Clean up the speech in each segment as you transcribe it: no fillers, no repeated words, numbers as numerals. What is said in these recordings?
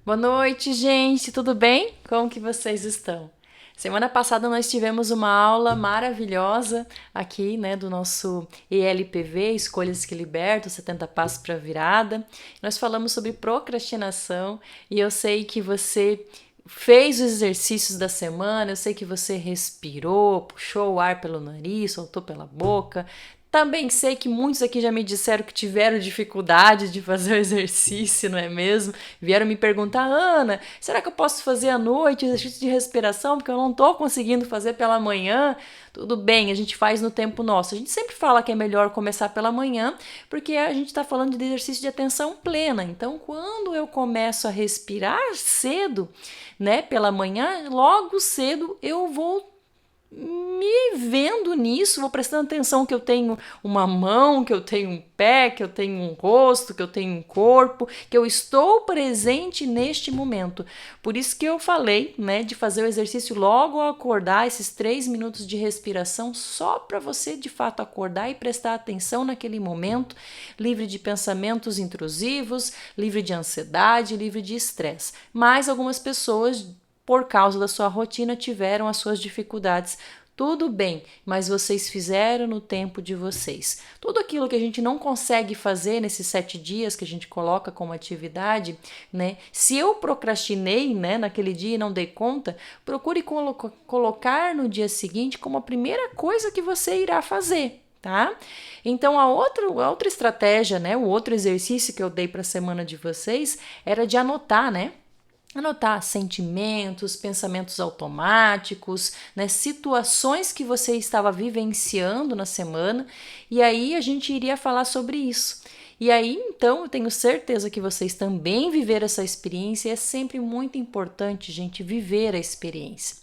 Boa noite, gente. Tudo bem? Como que vocês estão? Semana passada nós tivemos uma aula maravilhosa aqui, né, do nosso ELPV, Escolhas que Libertam, 70 Passos para a Virada. Nós falamos sobre procrastinação e eu sei que você fez os exercícios da semana, eu sei que você respirou, puxou o ar pelo nariz, soltou pela boca. Também sei que muitos aqui já me disseram que tiveram dificuldade de fazer o exercício, não é mesmo? Vieram me perguntar, Ana, será que eu posso fazer à noite o exercício de respiração? Porque eu não estou conseguindo fazer pela manhã. Tudo bem, a gente faz no tempo nosso. A gente sempre fala que é melhor começar pela manhã, porque a gente está falando de exercício de atenção plena. Então, quando eu começo a respirar cedo, né, pela manhã, logo cedo eu vou me vendo nisso, vou prestando atenção que eu tenho uma mão, que eu tenho um pé, que eu tenho um rosto, que eu tenho um corpo, que eu estou presente neste momento. Por isso que eu falei, né, de fazer o exercício logo ao acordar, esses 3 minutos de respiração, só para você de fato acordar e prestar atenção naquele momento, livre de pensamentos intrusivos, livre de ansiedade, livre de estresse. Mas algumas pessoas por causa da sua rotina, tiveram as suas dificuldades. Tudo bem, mas vocês fizeram no tempo de vocês. Tudo aquilo que a gente não consegue fazer nesses 7 dias que a gente coloca como atividade, né? Se eu procrastinei, né, naquele dia e não dei conta, procure colocar no dia seguinte como a primeira coisa que você irá fazer. Tá? Então, a outra estratégia, né, o outro exercício que eu dei para a semana de vocês era de anotar, né? Anotar sentimentos, pensamentos automáticos, né, situações que você estava vivenciando na semana, e aí a gente iria falar sobre isso. E aí, então, eu tenho certeza que vocês também viveram essa experiência, e é sempre muito importante, gente, viver a experiência.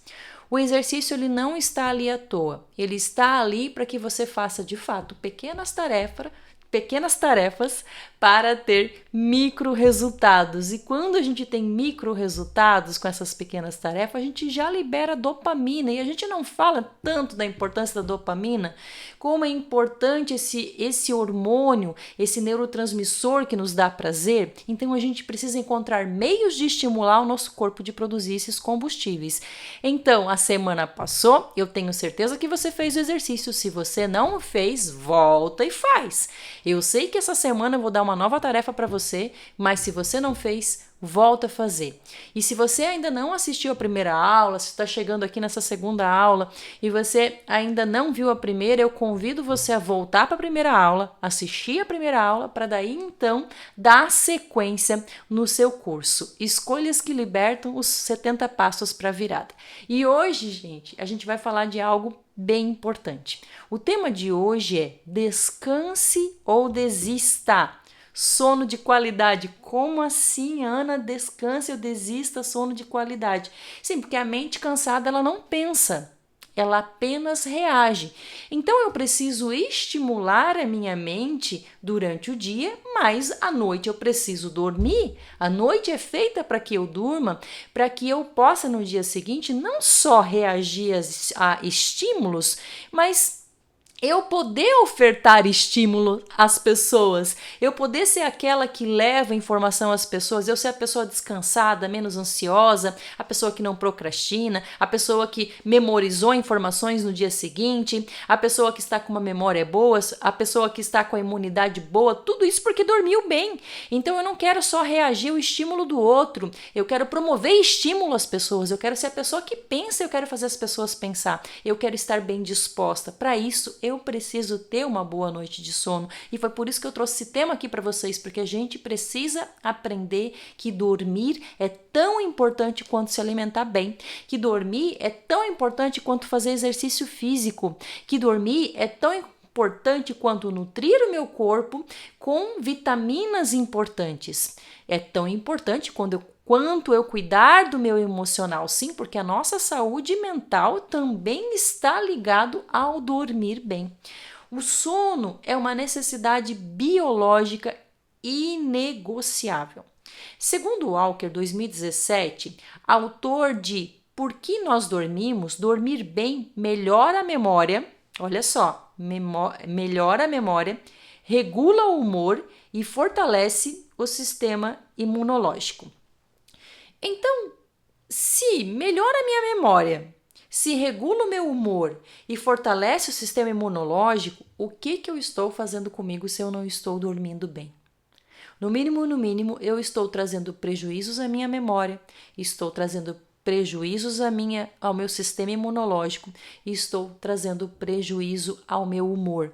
O exercício ele não está ali à toa, ele está ali para que você faça de fato pequenas tarefas para ter micro resultados. E quando a gente tem micro resultados com essas pequenas tarefas, a gente já libera dopamina. E a gente não fala tanto da importância da dopamina, como é importante esse hormônio, esse neurotransmissor que nos dá prazer. Então a gente precisa encontrar meios de estimular o nosso corpo de produzir esses combustíveis. Então a semana passou, eu tenho certeza que você fez o exercício. Se você não fez, volta e faz. Eu sei que essa semana eu vou dar uma nova tarefa para você, mas se você não fez, volta a fazer. E se você ainda não assistiu a primeira aula, se está chegando aqui nessa segunda aula e você ainda não viu a primeira, eu convido você a voltar para a primeira aula, assistir a primeira aula, para daí então dar sequência no seu curso. Escolhas que libertam os 70 passos para a virada. E hoje, gente, a gente vai falar de algo bem importante. O tema de hoje é descanse ou desista. Sono de qualidade. Como assim, Ana? Descanse ou desista, sono de qualidade. Sim, porque a mente cansada ela não pensa. Ela apenas reage. Então eu preciso estimular a minha mente durante o dia, mas à noite eu preciso dormir. A noite é feita para que eu durma, para que eu possa no dia seguinte não só reagir a estímulos, mas eu poder ofertar estímulo às pessoas, eu poder ser aquela que leva informação às pessoas, eu ser a pessoa descansada, menos ansiosa, a pessoa que não procrastina, a pessoa que memorizou informações no dia seguinte, a pessoa que está com uma memória boa, a pessoa que está com a imunidade boa, tudo isso porque dormiu bem. Então eu não quero só reagir ao estímulo do outro, eu quero promover estímulo às pessoas, eu quero ser a pessoa que pensa, eu quero fazer as pessoas pensar, eu quero estar bem disposta. Para isso, eu preciso ter uma boa noite de sono. E foi por isso que eu trouxe esse tema aqui para vocês, porque a gente precisa aprender que dormir é tão importante quanto se alimentar bem, que dormir é tão importante quanto fazer exercício físico, que dormir é tão importante quanto nutrir o meu corpo com vitaminas importantes. É tão importante quanto eu cuidar do meu emocional, sim, porque a nossa saúde mental também está ligado ao dormir bem. O sono é uma necessidade biológica inegociável. Segundo Walker, 2017, autor de Por que nós dormimos, dormir bem melhora a memória, olha só, melhora a memória, regula o humor e fortalece o sistema imunológico. Então, se melhora a minha memória, se regula o meu humor e fortalece o sistema imunológico, o que eu estou fazendo comigo se eu não estou dormindo bem? No mínimo, eu estou trazendo prejuízos à minha memória, estou trazendo prejuízos ao meu sistema imunológico e estou trazendo prejuízo ao meu humor.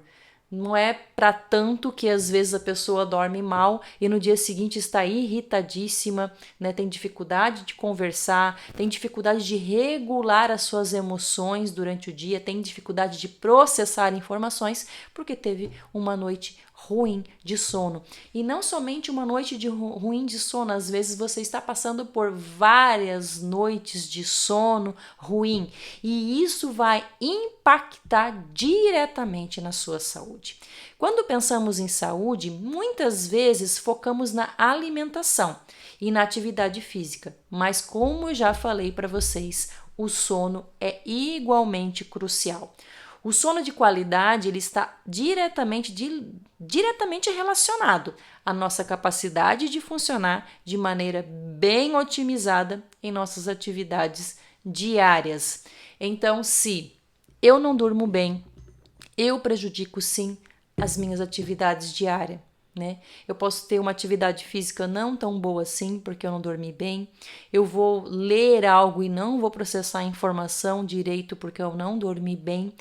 Não é para tanto que às vezes a pessoa dorme mal e no dia seguinte está irritadíssima, né? Tem dificuldade de conversar, tem dificuldade de regular as suas emoções durante o dia, tem dificuldade de processar informações porque teve uma noite ruim de sono. E não somente uma noite ruim de sono, às vezes você está passando por várias noites de sono ruim e isso vai impactar diretamente na sua saúde. Quando pensamos em saúde, muitas vezes focamos na alimentação e na atividade física, mas como eu já falei para vocês, o sono é igualmente crucial. O sono de qualidade ele está diretamente relacionado à nossa capacidade de funcionar de maneira bem otimizada em nossas atividades diárias. Então, se eu não durmo bem, eu prejudico sim as minhas atividades diárias. Né? Eu posso ter uma atividade física não tão boa assim, porque eu não dormi bem. Eu vou ler algo e não vou processar a informação direito, porque eu não dormi bem.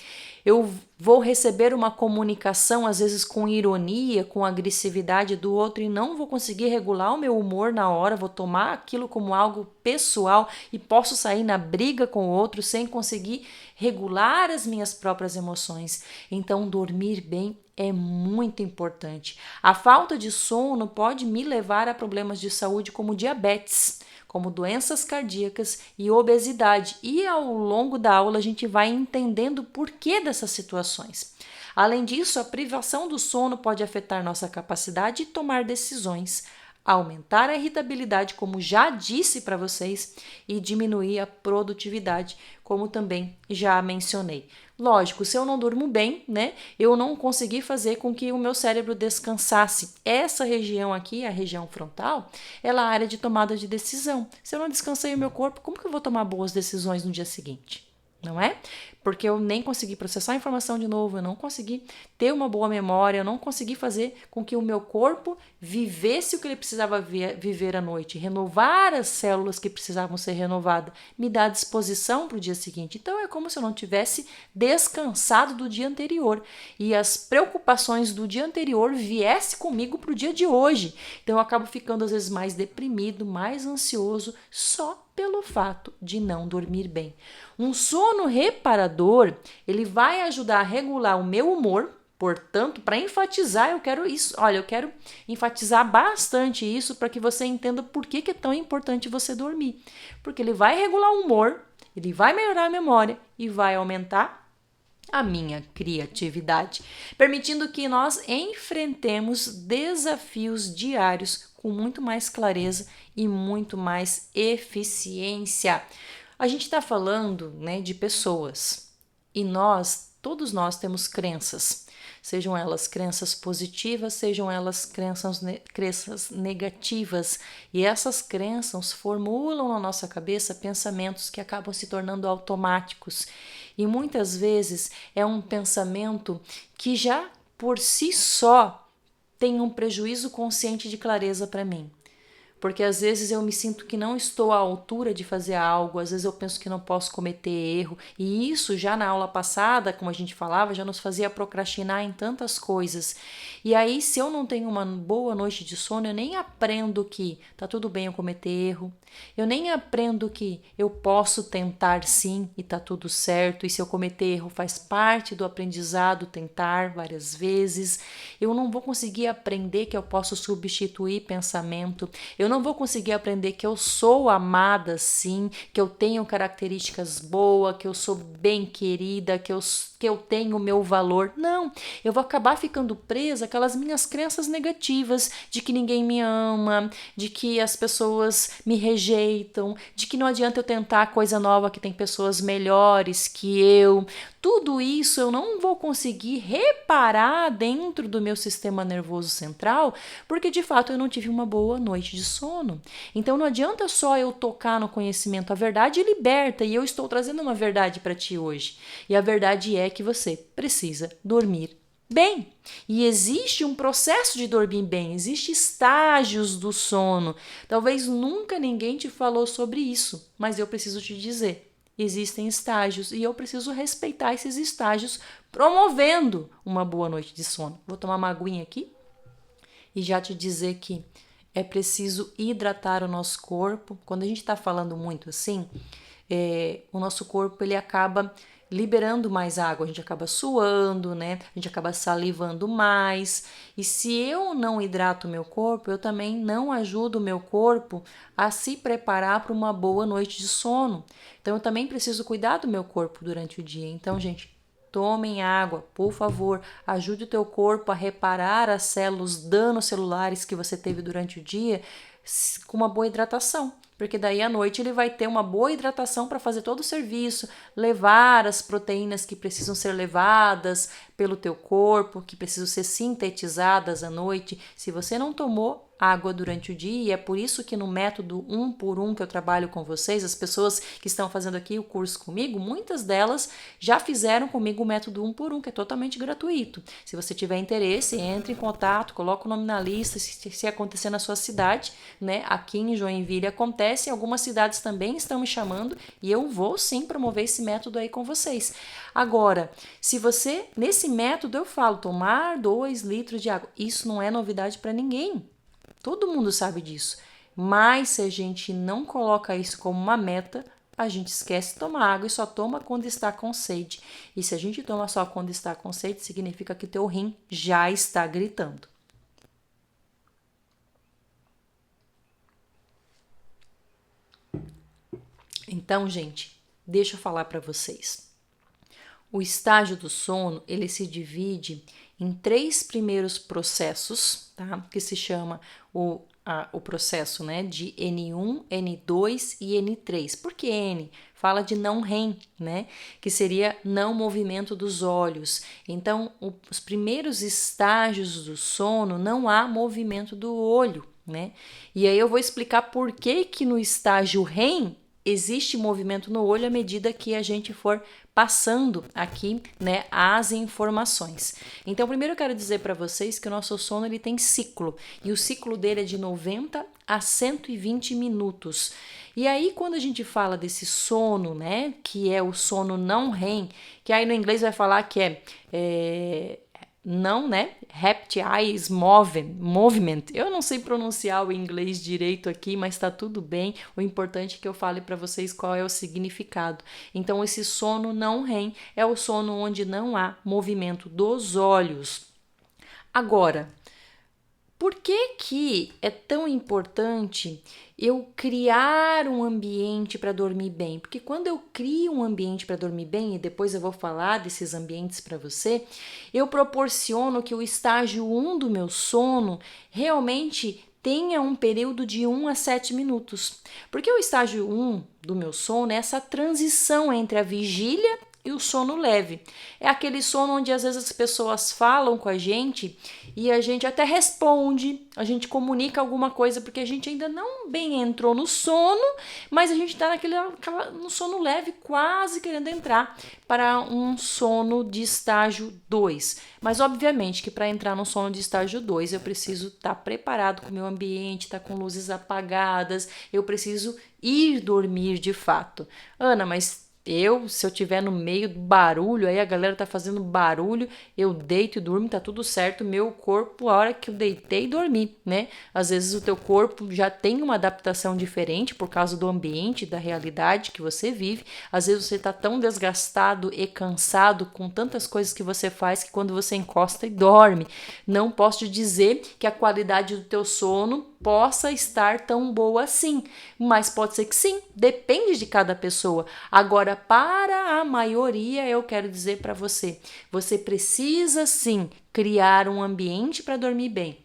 Eu vou receber uma comunicação, às vezes com ironia, com agressividade do outro, e não vou conseguir regular o meu humor na hora, vou tomar aquilo como algo pessoal e posso sair na briga com o outro sem conseguir regular as minhas próprias emoções. Então, dormir bem é muito importante. A falta de sono pode me levar a problemas de saúde como diabetes, como doenças cardíacas e obesidade. E ao longo da aula a gente vai entendendo o porquê dessas situações. Além disso, a privação do sono pode afetar nossa capacidade de tomar decisões, aumentar a irritabilidade, como já disse para vocês, e diminuir a produtividade, como também já mencionei. Lógico, se eu não durmo bem, né, eu não consegui fazer com que o meu cérebro descansasse. Essa região aqui, a região frontal, ela é a área de tomada de decisão. Se eu não descansei o meu corpo, como que eu vou tomar boas decisões no dia seguinte? Não é? Porque eu nem consegui processar a informação de novo, eu não consegui ter uma boa memória, eu não consegui fazer com que o meu corpo vivesse o que ele precisava viver à noite, renovar as células que precisavam ser renovadas, me dar disposição para o dia seguinte. Então é como se eu não tivesse descansado do dia anterior e as preocupações do dia anterior viessem comigo para o dia de hoje. Então eu acabo ficando às vezes mais deprimido, mais ansioso, só pelo fato de não dormir bem. Um sono reparador, ele vai ajudar a regular o meu humor. Portanto, para enfatizar, eu quero enfatizar bastante isso para que você entenda por que é tão importante você dormir. Porque ele vai regular o humor, ele vai melhorar a memória e vai aumentar a minha criatividade, permitindo que nós enfrentemos desafios diários com muito mais clareza e muito mais eficiência. A gente está falando, né, de pessoas e todos nós temos crenças, sejam elas crenças positivas, sejam elas crenças negativas, e essas crenças formulam na nossa cabeça pensamentos que acabam se tornando automáticos, e muitas vezes é um pensamento que já por si só tem um prejuízo consciente de clareza para mim. Porque às vezes eu me sinto que não estou à altura de fazer algo, às vezes eu penso que não posso cometer erro, e isso já na aula passada, como a gente falava, já nos fazia procrastinar em tantas coisas. E aí, se eu não tenho uma boa noite de sono, eu nem aprendo que tá tudo bem eu cometer erro, eu nem aprendo que eu posso tentar sim e tá tudo certo, e se eu cometer erro faz parte do aprendizado tentar várias vezes. Eu não vou conseguir aprender que eu posso substituir pensamento, eu não vou conseguir aprender que eu sou amada sim, que eu tenho características boas, que eu sou bem querida, que eu tenho o meu valor. Não, eu vou acabar ficando presa àquelas minhas crenças negativas de que ninguém me ama, de que as pessoas me rejeitam, de que não adianta eu tentar coisa nova, que tem pessoas melhores que eu. Tudo isso eu não vou conseguir reparar dentro do meu sistema nervoso central, porque de fato eu não tive uma boa noite de sono. sono. Então não adianta só eu tocar no conhecimento, a verdade liberta e eu estou trazendo uma verdade para ti hoje. E a verdade é que você precisa dormir bem. E existe um processo de dormir bem, existem estágios do sono. Talvez nunca ninguém te falou sobre isso, mas eu preciso te dizer. Existem estágios e eu preciso respeitar esses estágios, promovendo uma boa noite de sono. Vou tomar uma aguinha aqui e já te dizer que é preciso hidratar o nosso corpo. Quando a gente está falando muito assim, o nosso corpo ele acaba liberando mais água, a gente acaba suando, né? A gente acaba salivando mais. E se eu não hidrato o meu corpo, eu também não ajudo o meu corpo a se preparar para uma boa noite de sono. Então eu também preciso cuidar do meu corpo durante o dia. Então, gente, tomem água, por favor, ajude o teu corpo a reparar as células, os danos celulares que você teve durante o dia com uma boa hidratação. Porque daí à noite ele vai ter uma boa hidratação para fazer todo o serviço, levar as proteínas que precisam ser levadas pelo teu corpo, que precisam ser sintetizadas à noite. Se você não tomou água durante o dia, e é por isso que no método 1 por 1 que eu trabalho com vocês, as pessoas que estão fazendo aqui o curso comigo, muitas delas já fizeram comigo o método 1 por 1, que é totalmente gratuito. Se você tiver interesse, entre em contato, coloca o nome na lista, se acontecer na sua cidade, né? Aqui em Joinville acontece, algumas cidades também estão me chamando e eu vou sim promover esse método aí com vocês. Agora, se você, nesse método eu falo tomar 2 litros de água, isso não é novidade para ninguém. Todo mundo sabe disso, mas se a gente não coloca isso como uma meta, a gente esquece de tomar água e só toma quando está com sede. E se a gente toma só quando está com sede, significa que teu rim já está gritando. Então, gente, deixa eu falar para vocês. O estágio do sono, ele se divide em 3 primeiros processos, tá? Que se chama o processo, né, de N1, N2 e N3. Por que N? Fala de não REM, né, que seria não movimento dos olhos. Então, os primeiros estágios do sono não há movimento do olho, né? E aí eu vou explicar por que que no estágio REM existe movimento no olho à medida que a gente for passando aqui, né, as informações. Então, primeiro eu quero dizer para vocês que o nosso sono ele tem ciclo, e o ciclo dele é de 90 a 120 minutos. E aí, quando a gente fala desse sono, né, que é o sono não REM, que aí no inglês vai falar que não, né? Rapid Eyes Movement. Eu não sei pronunciar o inglês direito aqui, mas tá tudo bem. O importante é que eu fale para vocês qual é o significado. Então, esse sono não REM é o sono onde não há movimento dos olhos. Agora, por que que é tão importante eu criar um ambiente para dormir bem? Porque quando eu crio um ambiente para dormir bem, e depois eu vou falar desses ambientes para você, eu proporciono que o estágio 1 do meu sono realmente tenha um período de 1 a 7 minutos. Porque o estágio 1 do meu sono é essa transição entre a vigília e o sono leve. É aquele sono onde às vezes as pessoas falam com a gente e a gente até responde, a gente comunica alguma coisa porque a gente ainda não bem entrou no sono, mas a gente está no sono leve, quase querendo entrar para um sono de estágio 2. Mas obviamente que para entrar no sono de estágio 2 eu preciso estar preparado com o meu ambiente, estar com luzes apagadas, eu preciso ir dormir de fato. Ana, mas se eu tiver no meio do barulho, aí a galera tá fazendo barulho, eu deito e durmo, tá tudo certo, meu corpo, a hora que eu deitei, dormi, né? Às vezes o teu corpo já tem uma adaptação diferente por causa do ambiente, da realidade que você vive. Às vezes você tá tão desgastado e cansado com tantas coisas que você faz que quando você encosta e dorme. Não posso te dizer que a qualidade do teu sono possa estar tão boa assim, mas pode ser que sim, depende de cada pessoa. Agora, para a maioria, eu quero dizer para você, você precisa sim criar um ambiente para dormir bem.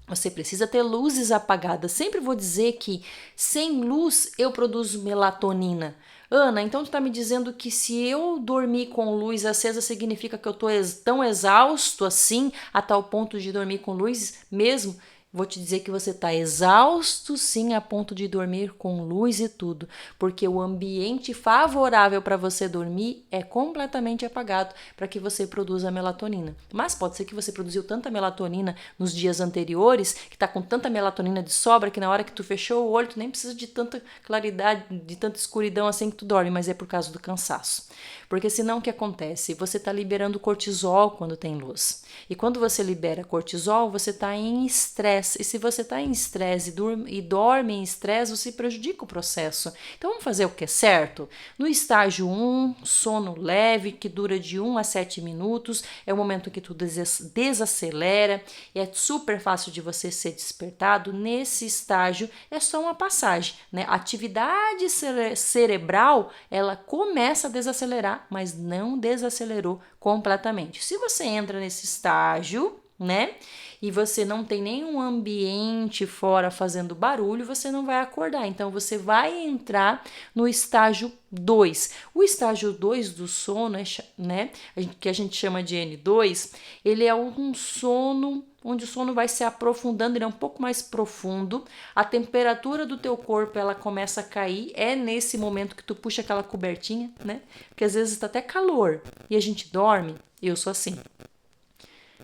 Você precisa ter luzes apagadas. Sempre vou dizer que sem luz eu produzo melatonina. Ana, então tu tá me dizendo que se eu dormir com luz acesa significa que eu tô tão exausto assim, a tal ponto de dormir com luz mesmo? vou te dizer que você está exausto sim a ponto de dormir com luz e tudo, porque o ambiente favorável para você dormir é completamente apagado para que você produza melatonina. Mas pode ser que você produziu tanta melatonina nos dias anteriores, que está com tanta melatonina de sobra, que na hora que tu fechou o olho, tu nem precisa de tanta claridade, de tanta escuridão assim que tu dorme, mas é por causa do cansaço. Porque senão o que acontece? Você está liberando cortisol quando tem luz. E quando você libera cortisol, você está em estresse. E se você está em estresse e dorme em estresse, você prejudica o processo. Então vamos fazer o que é certo? No estágio 1, sono leve, que dura de 1 a 7 minutos, é o momento que tu desacelera, e é super fácil de você ser despertado. Nesse estágio é só uma passagem, né? A atividade cerebral, ela começa a desacelerar, mas não desacelerou completamente. Se você entra nesse estágio, né? E você não tem nenhum ambiente fora fazendo barulho, você não vai acordar. Então, você vai entrar no estágio 2. O estágio 2 do sono, né, que a gente chama de N2, ele é um sono onde o sono vai se aprofundando, ele é um pouco mais profundo, a temperatura do teu corpo, ela começa a cair, é nesse momento que tu puxa aquela cobertinha, né? Porque às vezes tá até calor e a gente dorme, eu sou assim.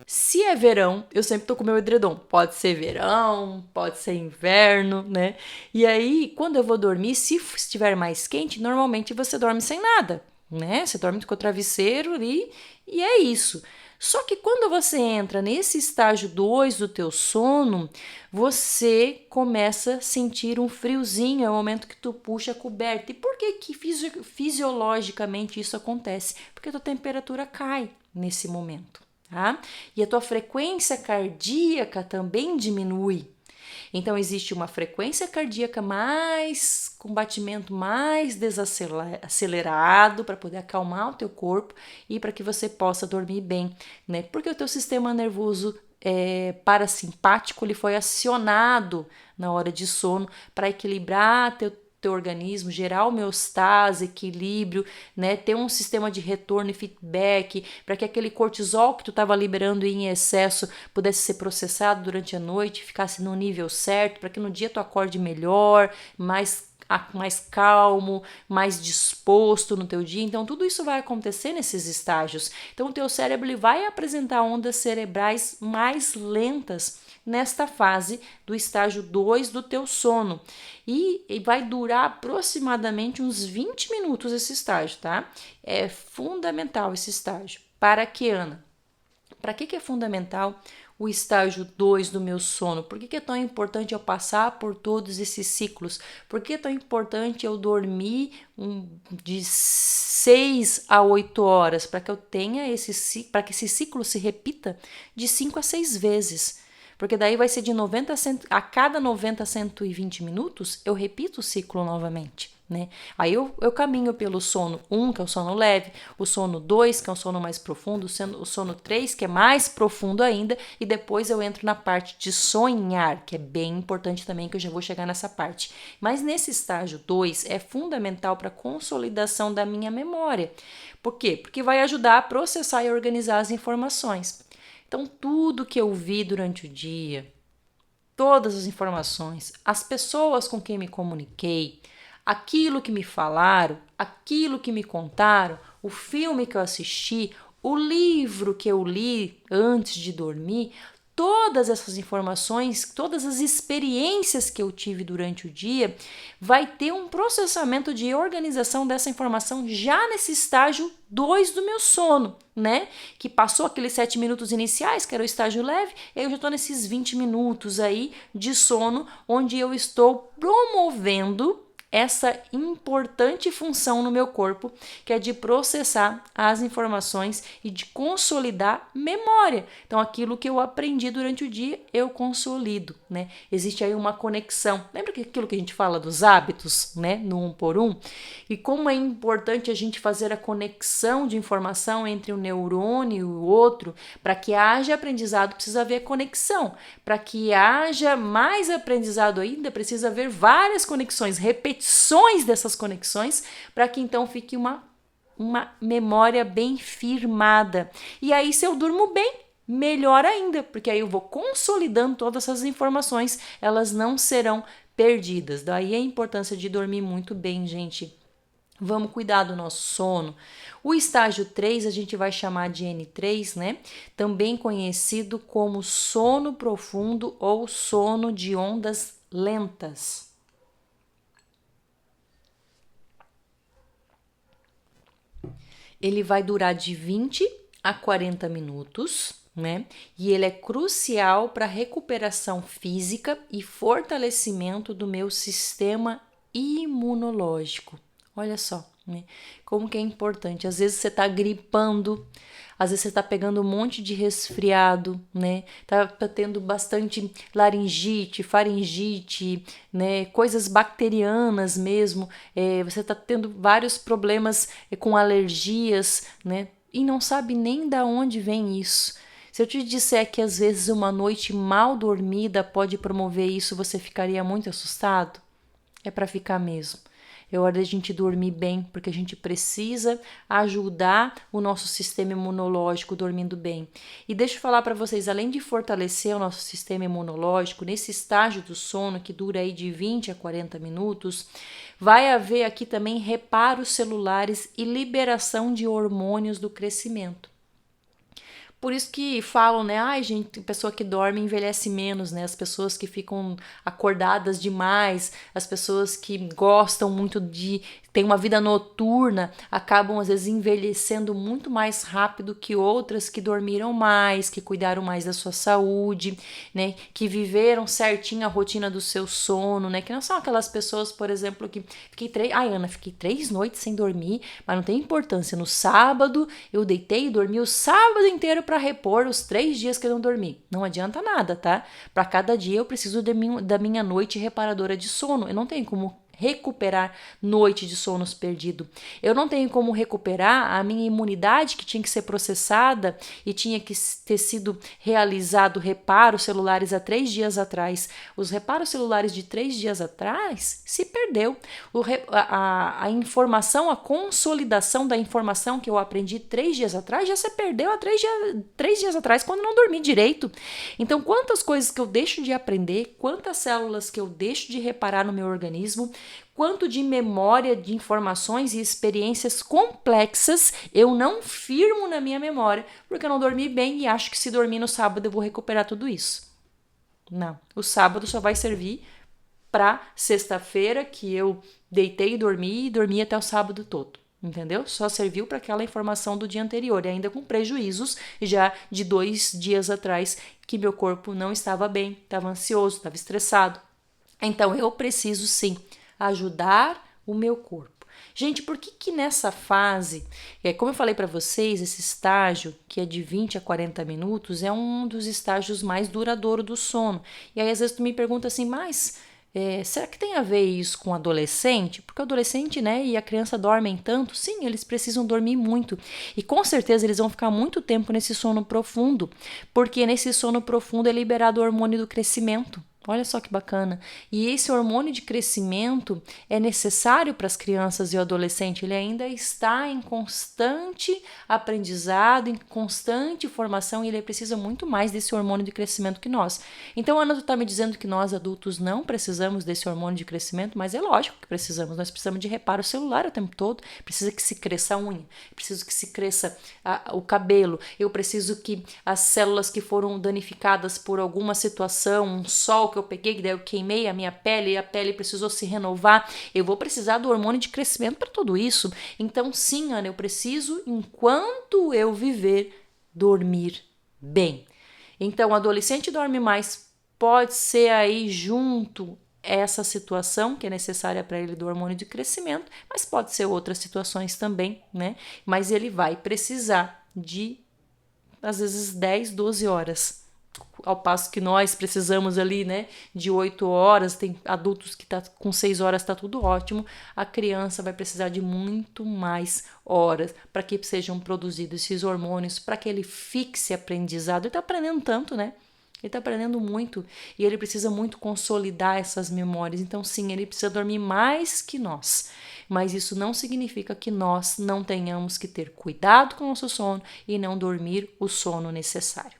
Se é verão, eu sempre tô com meu edredom. Pode ser verão, pode ser inverno, né? E aí, quando eu vou dormir, se estiver mais quente, normalmente você dorme sem nada, né? Você dorme com o travesseiro ali e é isso. Só que quando você entra nesse estágio 2 do teu sono, você começa a sentir um friozinho, é o momento que tu puxa a coberta. E por que fisiologicamente isso acontece? Porque a tua temperatura cai nesse momento. Tá? E a tua frequência cardíaca também diminui. Então, existe uma frequência cardíaca mais, com batimento mais desacelerado para poder acalmar o teu corpo e para que você possa dormir bem, né? Porque o teu sistema nervoso parasimpático ele foi acionado na hora de sono para equilibrar teu organismo, gerar homeostase, equilíbrio, né? Ter um sistema de retorno e feedback para que aquele cortisol que tu estava liberando em excesso pudesse ser processado durante a noite, ficasse no nível certo, para que no dia tu acorde melhor, mais calmo, mais disposto no teu dia. Então, tudo isso vai acontecer nesses estágios. Então, o teu cérebro ele vai apresentar ondas cerebrais mais lentas nesta fase do estágio 2 do teu sono. E vai durar aproximadamente uns 20 minutos esse estágio, tá? É fundamental esse estágio. Para que, Ana? Para que é fundamental o estágio 2 do meu sono? Por que é tão importante eu passar por todos esses ciclos? Por que é tão importante eu dormir de 6 a 8 horas? Para que eu tenha para que esse ciclo se repita de 5 a 6 vezes. Porque daí vai ser de 90 a cada 90 a 120 minutos, eu repito o ciclo novamente, né? Aí eu caminho pelo sono 1, que é o sono leve, o sono 2, que é o sono mais profundo, o sono 3, que é mais profundo ainda, e depois eu entro na parte de sonhar, que é bem importante também, que eu já vou chegar nessa parte. Mas nesse estágio 2 é fundamental para a consolidação da minha memória. Por quê? Porque vai ajudar a processar e organizar as informações. Então, tudo que eu vi durante o dia, todas as informações, as pessoas com quem me comuniquei, aquilo que me falaram, aquilo que me contaram, o filme que eu assisti, o livro que eu li antes de dormir, todas essas informações, todas as experiências que eu tive durante o dia, vai ter um processamento de organização dessa informação já nesse estágio 2 do meu sono, né? Que passou aqueles 7 minutos iniciais, que era o estágio leve, e eu já estou nesses 20 minutos aí de sono, onde eu estou promovendo essa importante função no meu corpo, que é de processar as informações e de consolidar memória. Então, aquilo que eu aprendi durante o dia, eu consolido, né? Existe aí uma conexão. Lembra que aquilo que a gente fala dos hábitos, né? No 1 por 1? E como é importante a gente fazer a conexão de informação entre um neurônio e o outro, para que haja aprendizado, precisa haver conexão. Para que haja mais aprendizado ainda, precisa haver várias conexões, repetições dessas conexões, para que então fique uma memória bem firmada. E aí, se eu durmo bem, melhor ainda, porque aí eu vou consolidando todas essas informações, elas não serão perdidas. Daí a importância de dormir muito bem, gente. Vamos cuidar do nosso sono. O estágio 3 a gente vai chamar de N3, né? Também conhecido como sono profundo ou sono de ondas lentas. Ele vai durar de 20 a 40 minutos, né? E ele é crucial para a recuperação física e fortalecimento do meu sistema imunológico. Olha só, né? Como que é importante. Às vezes você tá gripando, às vezes você tá pegando um monte de resfriado, né? Tá tendo bastante laringite, faringite, né? Coisas bacterianas mesmo. Você tá tendo vários problemas com alergias, né? E não sabe nem da onde vem isso. Se eu te disser que às vezes uma noite mal dormida pode promover isso, você ficaria muito assustado? É para ficar mesmo. É hora da gente dormir bem, porque a gente precisa ajudar o nosso sistema imunológico dormindo bem. E deixa eu falar para vocês, além de fortalecer o nosso sistema imunológico, nesse estágio do sono, que dura aí de 20 a 40 minutos, vai haver aqui também reparos celulares e liberação de hormônios do crescimento. Por isso que falam, né? Ai, gente, pessoa que dorme envelhece menos, né? As pessoas que ficam acordadas demais, as pessoas que gostam muito de ter uma vida noturna, acabam às vezes envelhecendo muito mais rápido que outras que dormiram mais, que cuidaram mais da sua saúde, né? Que viveram certinho a rotina do seu sono, né? Que não são aquelas pessoas, por exemplo, que fiquei 3 noites sem dormir, mas não tem importância. No sábado eu deitei e dormi o sábado inteiro para repor os 3 dias que eu não dormi. Não adianta nada, tá? Para cada dia eu preciso da minha noite reparadora de sono. Eu não tenho como recuperar noite de sonos perdido. Eu não tenho como recuperar a minha imunidade que tinha que ser processada e tinha que ter sido realizado reparos celulares há 3 dias atrás. Os reparos celulares de 3 dias atrás se perdeu. A informação, a consolidação da informação que eu aprendi 3 dias atrás já se perdeu há 3 dias atrás quando não dormi direito. Então, quantas coisas que eu deixo de aprender, quantas células que eu deixo de reparar no meu organismo, quanto de memória de informações e experiências complexas eu não firmo na minha memória, porque eu não dormi bem e acho que se dormir no sábado eu vou recuperar tudo isso. Não, o sábado só vai servir para sexta-feira que eu deitei e dormi até o sábado todo. Entendeu? Só serviu para aquela informação do dia anterior, e ainda com prejuízos já de 2 dias atrás, que meu corpo não estava bem, estava ansioso, estava estressado. Então, eu preciso sim ajudar o meu corpo. Gente, por que nessa fase, como eu falei para vocês, esse estágio, que é de 20 a 40 minutos, é um dos estágios mais duradouros do sono. E aí, às vezes, tu me pergunta assim, mas será que tem a ver isso com adolescente? Porque o adolescente, né, e a criança dormem tanto? Sim, eles precisam dormir muito. E com certeza eles vão ficar muito tempo nesse sono profundo, porque nesse sono profundo é liberado o hormônio do crescimento. Olha só que bacana. E esse hormônio de crescimento é necessário para as crianças e o adolescente. Ele ainda está em constante aprendizado, em constante formação, e ele precisa muito mais desse hormônio de crescimento que nós. Então, Ana, tu está me dizendo que nós adultos não precisamos desse hormônio de crescimento, mas é lógico que precisamos. Nós precisamos de reparo celular o tempo todo. Precisa que se cresça a unha, preciso que se cresça o cabelo, eu preciso que as células que foram danificadas por alguma situação, um sol que eu peguei, que daí eu queimei a minha pele e a pele precisou se renovar, eu vou precisar do hormônio de crescimento para tudo isso. Então, sim, Ana, eu preciso, enquanto eu viver, dormir bem. Então, o adolescente dorme mais, pode ser aí junto essa situação que é necessária para ele do hormônio de crescimento, mas pode ser outras situações também, né? Mas ele vai precisar de, às vezes, 10, 12 horas. Ao passo que nós precisamos ali, né, de 8 horas, tem adultos que tá com 6 horas, tá tudo ótimo, a criança vai precisar de muito mais horas para que sejam produzidos esses hormônios, para que ele fixe aprendizado. Ele tá aprendendo tanto, né? Ele está aprendendo muito e ele precisa muito consolidar essas memórias. Então, sim, ele precisa dormir mais que nós. Mas isso não significa que nós não tenhamos que ter cuidado com o nosso sono e não dormir o sono necessário.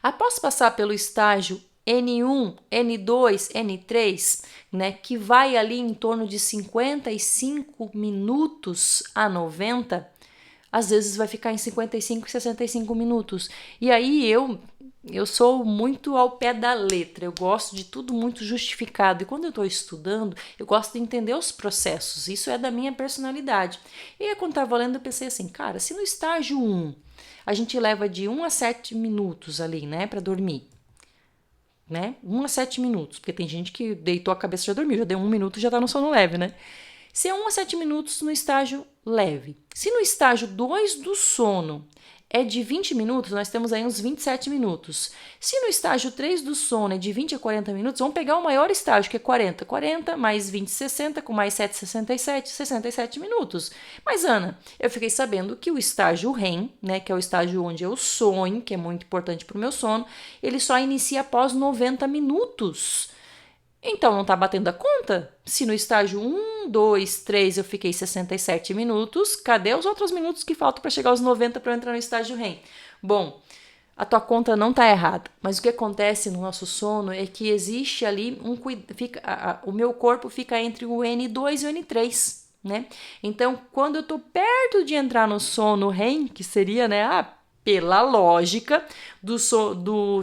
Após passar pelo estágio N1, N2, N3, né, que vai ali em torno de 55 minutos a 90, às vezes vai ficar em 55 e 65 minutos. E aí eu sou muito ao pé da letra, eu gosto de tudo muito justificado. E quando eu estou estudando, eu gosto de entender os processos, isso é da minha personalidade. E aí, quando estava lendo, eu pensei assim, cara, se no estágio 1 a gente leva de 1 a 7 minutos ali, né, para dormir, né, 1 a 7 minutos, porque tem gente que deitou a cabeça e já dormiu, já deu 1 minuto e já tá no sono leve, né? Se é 1 a 7 minutos no estágio leve. Se no estágio 2 do sono é de 20 minutos, nós temos aí uns 27 minutos. Se no estágio 3 do sono é de 20 a 40 minutos, vamos pegar o maior estágio, que é 40. 40 mais 20, 60, com mais 7, 67, 67 minutos. Mas, Ana, eu fiquei sabendo que o estágio REM, né, que é o estágio onde eu sonho, que é muito importante para o meu sono, ele só inicia após 90 minutos. Então, não está batendo a conta? Se no estágio 1, 2, 3 eu fiquei 67 minutos, cadê os outros minutos que faltam para chegar aos 90 para eu entrar no estágio REM? Bom, a tua conta não está errada, mas o que acontece no nosso sono é que existe ali o meu corpo fica entre o N2 e o N3, né? Então, quando eu estou perto de entrar no sono REM, que seria, né, pela lógica do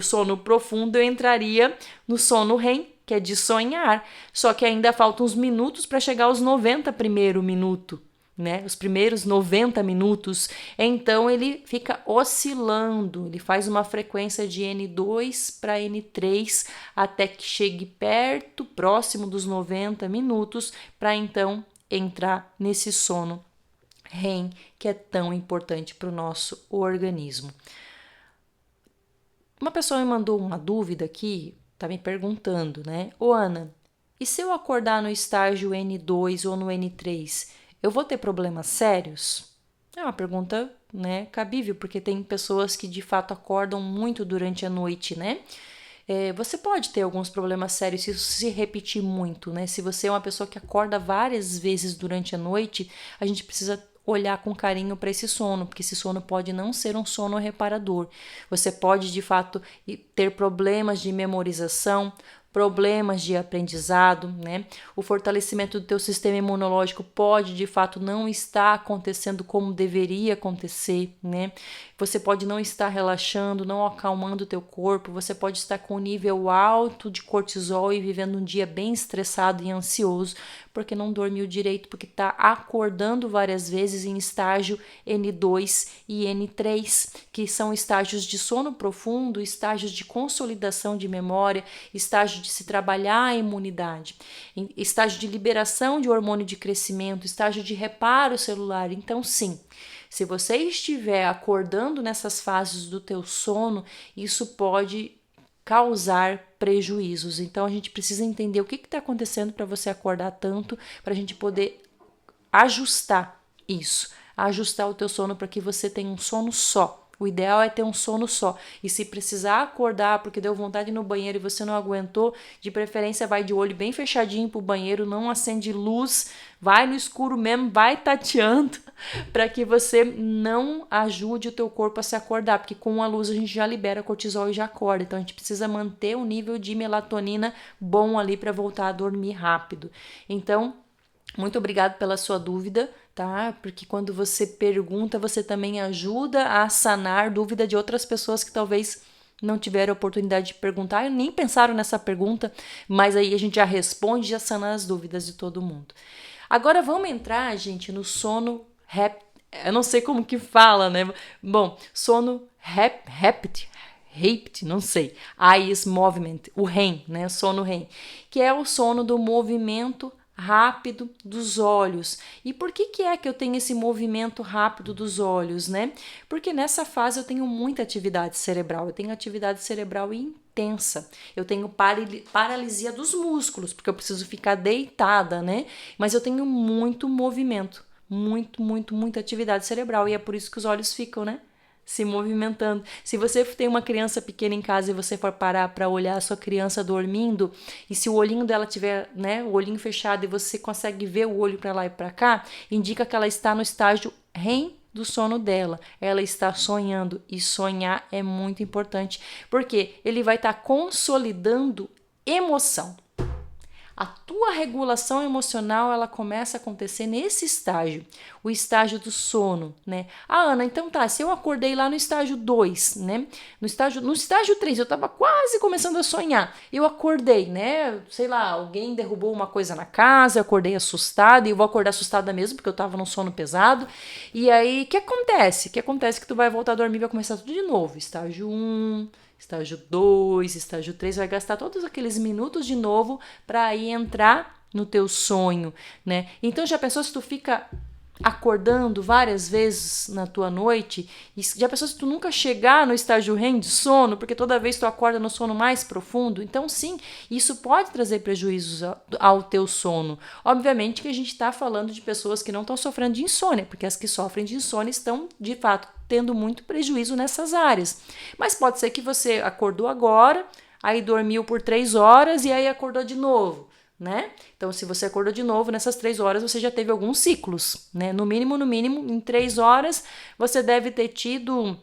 sono profundo, eu entraria no sono REM, que é de sonhar, só que ainda faltam uns minutos para chegar aos 90 primeiro minuto, né? Os primeiros 90 minutos. Então ele fica oscilando, ele faz uma frequência de N2 para N3 até que chegue perto, próximo dos 90 minutos, para então entrar nesse sono REM, que é tão importante para o nosso organismo. Uma pessoa me mandou uma dúvida aqui, tá me perguntando, né? Ô Ana, e se eu acordar no estágio N2 ou no N3, eu vou ter problemas sérios? É uma pergunta, né, cabível, porque tem pessoas que de fato acordam muito durante a noite, né? Você pode ter alguns problemas sérios se isso se repetir muito, né? Se você é uma pessoa que acorda várias vezes durante a noite, a gente precisa olhar com carinho para esse sono, porque esse sono pode não ser um sono reparador. Você pode, de fato, ter problemas de memorização, problemas de aprendizado, né? O fortalecimento do teu sistema imunológico pode, de fato, não estar acontecendo como deveria acontecer, né? Você pode não estar relaxando, não acalmando o teu corpo, você pode estar com um nível alto de cortisol e vivendo um dia bem estressado e ansioso, porque não dormiu direito, porque está acordando várias vezes em estágio N2 e N3, que são estágios de sono profundo, estágios de consolidação de memória, estágio de se trabalhar a imunidade, estágio de liberação de hormônio de crescimento, estágio de reparo celular. Então, sim, se você estiver acordando nessas fases do teu sono, isso pode causar prejuízos. Então, a gente precisa entender o que está acontecendo para você acordar tanto, para a gente poder ajustar isso, ajustar o teu sono para que você tenha um sono só. O ideal é ter um sono só. E se precisar acordar porque deu vontade no banheiro e você não aguentou, de preferência vai de olho bem fechadinho pro banheiro, não acende luz, vai no escuro mesmo, vai tateando, para que você não ajude o teu corpo a se acordar, porque com a luz a gente já libera cortisol e já acorda. Então a gente precisa manter o nível de melatonina bom ali para voltar a dormir rápido. Então, muito obrigado pela sua dúvida, tá? Porque quando você pergunta, você também ajuda a sanar dúvida de outras pessoas que talvez não tiveram a oportunidade de perguntar, nem pensaram nessa pergunta, mas aí a gente já responde, já sana as dúvidas de todo mundo. Agora vamos entrar, gente, no sono eu não sei como que fala, né? Bom, sono REPT, não sei. Eyes Movement, o REM, né? Sono REM, que é o sono do movimento rápido dos olhos. E por que é que eu tenho esse movimento rápido dos olhos, né? Porque nessa fase eu tenho muita atividade cerebral, eu tenho atividade cerebral intensa, eu tenho paralisia dos músculos, porque eu preciso ficar deitada, né? Mas eu tenho muito movimento, muita atividade cerebral, e é por isso que os olhos ficam, né, se movimentando. Se você tem uma criança pequena em casa e você for parar para olhar a sua criança dormindo, e se o olhinho dela tiver, né, o olhinho fechado e você consegue ver o olho para lá e para cá, indica que ela está no estágio REM do sono dela. Ela está sonhando e sonhar é muito importante, porque ele vai estar consolidando emoção. A tua regulação emocional, ela começa a acontecer nesse estágio, o estágio do sono, né? Ah, Ana, então tá, se eu acordei lá no estágio 2, né? No estágio 3, eu tava quase começando a sonhar. Eu acordei, né? Sei lá, alguém derrubou uma coisa na casa, eu acordei assustada, e eu vou acordar assustada mesmo, porque eu tava num sono pesado. E aí, o que acontece? O que acontece é que tu vai voltar a dormir e vai começar tudo de novo. Estágio 1, estágio 2, estágio 3, vai gastar todos aqueles minutos de novo para aí entrar no teu sonho, né? Então já pensou se tu fica acordando várias vezes na tua noite? E já pensou se tu nunca chegar no estágio REM de sono, porque toda vez tu acorda no sono mais profundo? Então sim, isso pode trazer prejuízos ao teu sono. Obviamente que a gente está falando de pessoas que não estão sofrendo de insônia, porque as que sofrem de insônia estão, de fato, tendo muito prejuízo nessas áreas. Mas pode ser que você acordou agora, aí dormiu por 3 horas e aí acordou de novo, né? Então, se você acordou de novo, nessas 3 horas você já teve alguns ciclos, né? No mínimo, em 3 horas, você deve ter tido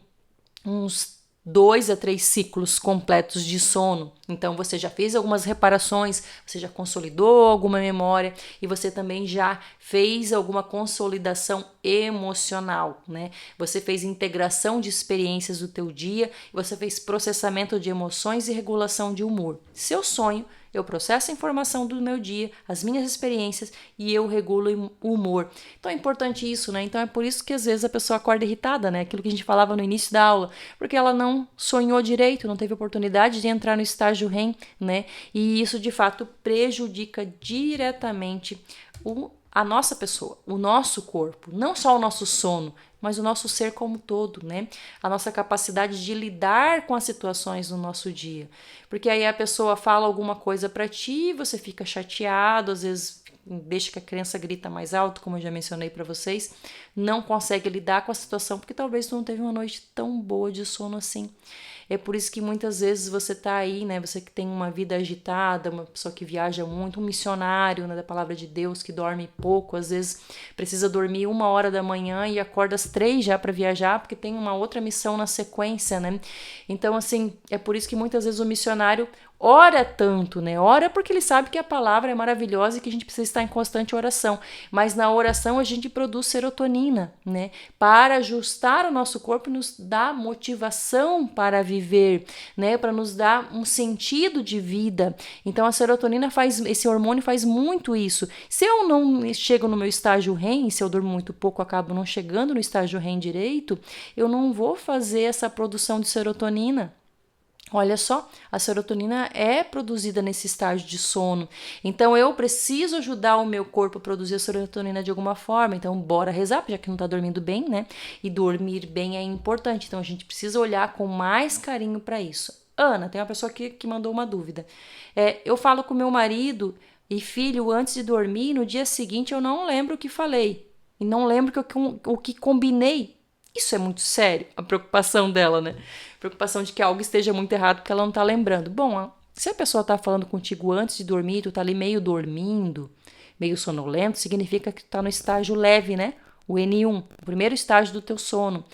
uns 2 a 3 ciclos completos de sono. Então, você já fez algumas reparações, você já consolidou alguma memória e você também já fez alguma consolidação emocional, né? Você fez integração de experiências do teu dia, você fez processamento de emoções e regulação de humor. Seu sonho, eu processo a informação do meu dia, as minhas experiências e eu regulo o humor. Então é importante isso, né? Então é por isso que às vezes a pessoa acorda irritada, né? Aquilo que a gente falava no início da aula, porque ela não sonhou direito, não teve oportunidade de entrar no estágio REM, né? E isso de fato prejudica diretamente a nossa pessoa, o nosso corpo, não só o nosso sono, mas o nosso ser como todo, né? A nossa capacidade de lidar com as situações no nosso dia. Porque aí a pessoa fala alguma coisa para ti, você fica chateado, às vezes deixa que a criança grita mais alto, como eu já mencionei para vocês, não consegue lidar com a situação porque talvez tu não teve uma noite tão boa de sono assim. É por isso que muitas vezes você tá aí, né? Você que tem uma vida agitada, uma pessoa que viaja muito, um missionário, né, da palavra de Deus que dorme pouco, às vezes precisa dormir 1 hora da manhã e acorda às 3 já para viajar, porque tem uma outra missão na sequência, né? Então, assim, é por isso que muitas vezes o missionário ora tanto, né? Ora porque ele sabe que a palavra é maravilhosa e que a gente precisa estar em constante oração. Mas na oração a gente produz serotonina, né? Para ajustar o nosso corpo e nos dar motivação para viver, né? Para nos dar um sentido de vida. Então a serotonina esse hormônio faz muito isso. Se eu não chego no meu estágio REM, se eu durmo muito pouco, acabo não chegando no estágio REM direito, eu não vou fazer essa produção de serotonina. Olha só, a serotonina é produzida nesse estágio de sono. Então, eu preciso ajudar o meu corpo a produzir a serotonina de alguma forma. Então, bora rezar, já que não está dormindo bem, né? E dormir bem é importante. Então, a gente precisa olhar com mais carinho para isso. Ana, tem uma pessoa aqui que mandou uma dúvida. Eu falo com meu marido e filho antes de dormir, no dia seguinte eu não lembro o que falei. E não lembro o que combinei. Isso é muito sério, a preocupação dela, né? Preocupação de que algo esteja muito errado porque ela não tá lembrando. Bom, se a pessoa tá falando contigo antes de dormir, tu tá ali meio dormindo, meio sonolento, significa que tu tá no estágio leve, né? O N1, o primeiro estágio do teu sono.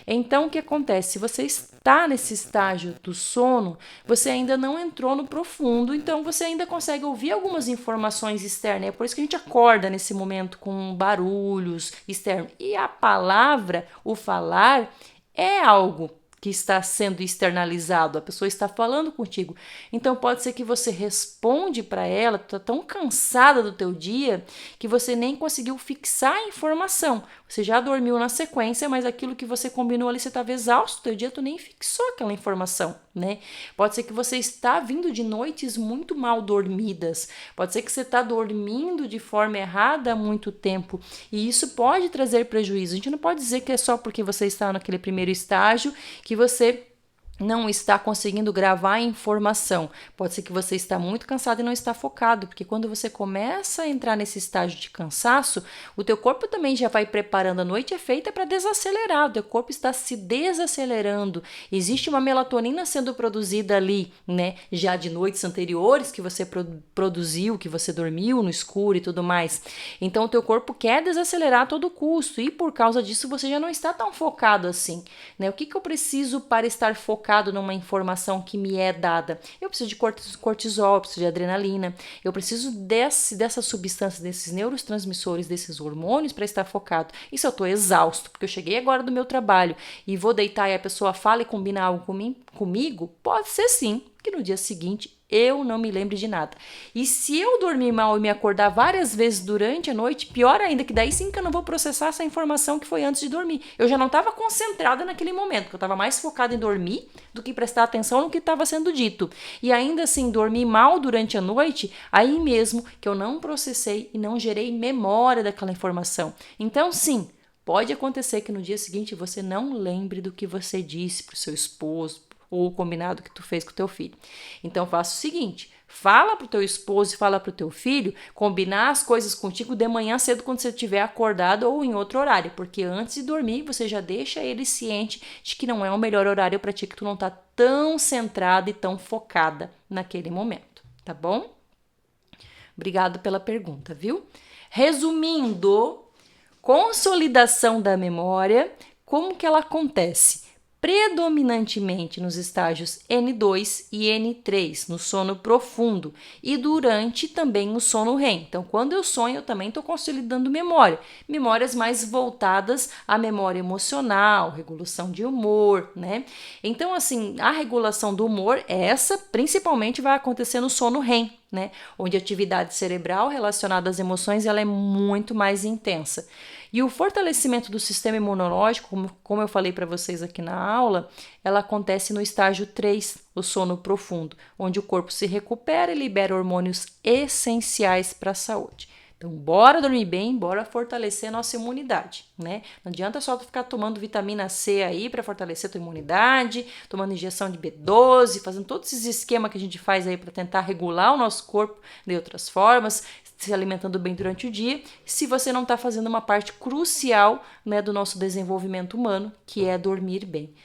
Então, o que acontece? Se você está nesse estágio do sono, você ainda não entrou no profundo, então você ainda consegue ouvir algumas informações externas. É por isso que a gente acorda nesse momento com barulhos externos. E a palavra, o falar, é algo que está sendo externalizado, a pessoa está falando contigo. Então pode ser que você responde para ela, tu tá tão cansada do teu dia que você nem conseguiu fixar a informação. Você já dormiu na sequência, mas aquilo que você combinou ali, você estava exausto, teu dia tu nem fixou aquela informação, né? Pode ser que você está vindo de noites muito mal dormidas. Pode ser que você está dormindo de forma errada há muito tempo. E isso pode trazer prejuízo. A gente não pode dizer que é só porque você está naquele primeiro estágio que você não está conseguindo gravar a informação. Pode ser que você está muito cansado e não está focado, porque quando você começa a entrar nesse estágio de cansaço, o teu corpo também já vai preparando. A noite é feita para desacelerar, o teu corpo está se desacelerando. Existe uma melatonina sendo produzida ali, né? Já de noites anteriores que você produziu, que você dormiu no escuro e tudo mais. Então o teu corpo quer desacelerar a todo custo e por causa disso você já não está tão focado assim, né? O que eu preciso para estar focado numa informação que me é dada? Eu preciso de cortisol, eu preciso de adrenalina, eu preciso dessa substância, desses neurotransmissores, desses hormônios para estar focado. E se eu estou exausto, porque eu cheguei agora do meu trabalho e vou deitar e a pessoa fala e combina algo comigo, pode ser sim que no dia seguinte eu não me lembre de nada. E se eu dormir mal e me acordar várias vezes durante a noite, pior ainda, que daí sim que eu não vou processar essa informação que foi antes de dormir. Eu já não estava concentrada naquele momento, porque eu estava mais focada em dormir do que prestar atenção no que estava sendo dito. E ainda assim, dormir mal durante a noite, aí mesmo que eu não processei e não gerei memória daquela informação. Então, sim, pode acontecer que no dia seguinte você não lembre do que você disse para o seu esposo, ou o combinado que tu fez com o teu filho. Então faça o seguinte, fala pro teu esposo e fala pro teu filho combinar as coisas contigo de manhã cedo quando você estiver acordado ou em outro horário, porque antes de dormir você já deixa ele ciente de que não é o melhor horário para ti, que tu não tá tão centrada e tão focada naquele momento, tá bom? Obrigado pela pergunta, viu? Resumindo, consolidação da memória, como que ela acontece? Predominantemente nos estágios N2 e N3, no sono profundo, e durante também o sono REM. Então, quando eu sonho, eu também estou consolidando memória. Memórias mais voltadas à memória emocional, regulação de humor, né? Então, assim, a regulação do humor, essa principalmente vai acontecer no sono REM, né? Onde a atividade cerebral relacionada às emoções ela é muito mais intensa. E o fortalecimento do sistema imunológico, como eu falei para vocês aqui na aula, ela acontece no estágio 3, o sono profundo, onde o corpo se recupera e libera hormônios essenciais para a saúde. Então, bora dormir bem, bora fortalecer nossa imunidade, né? Não adianta só tu ficar tomando vitamina C aí para fortalecer tua imunidade, tomando injeção de B12, fazendo todos esses esquemas que a gente faz aí para tentar regular o nosso corpo de outras formas, se alimentando bem durante o dia, se você não está fazendo uma parte crucial, né, do nosso desenvolvimento humano, que é dormir bem.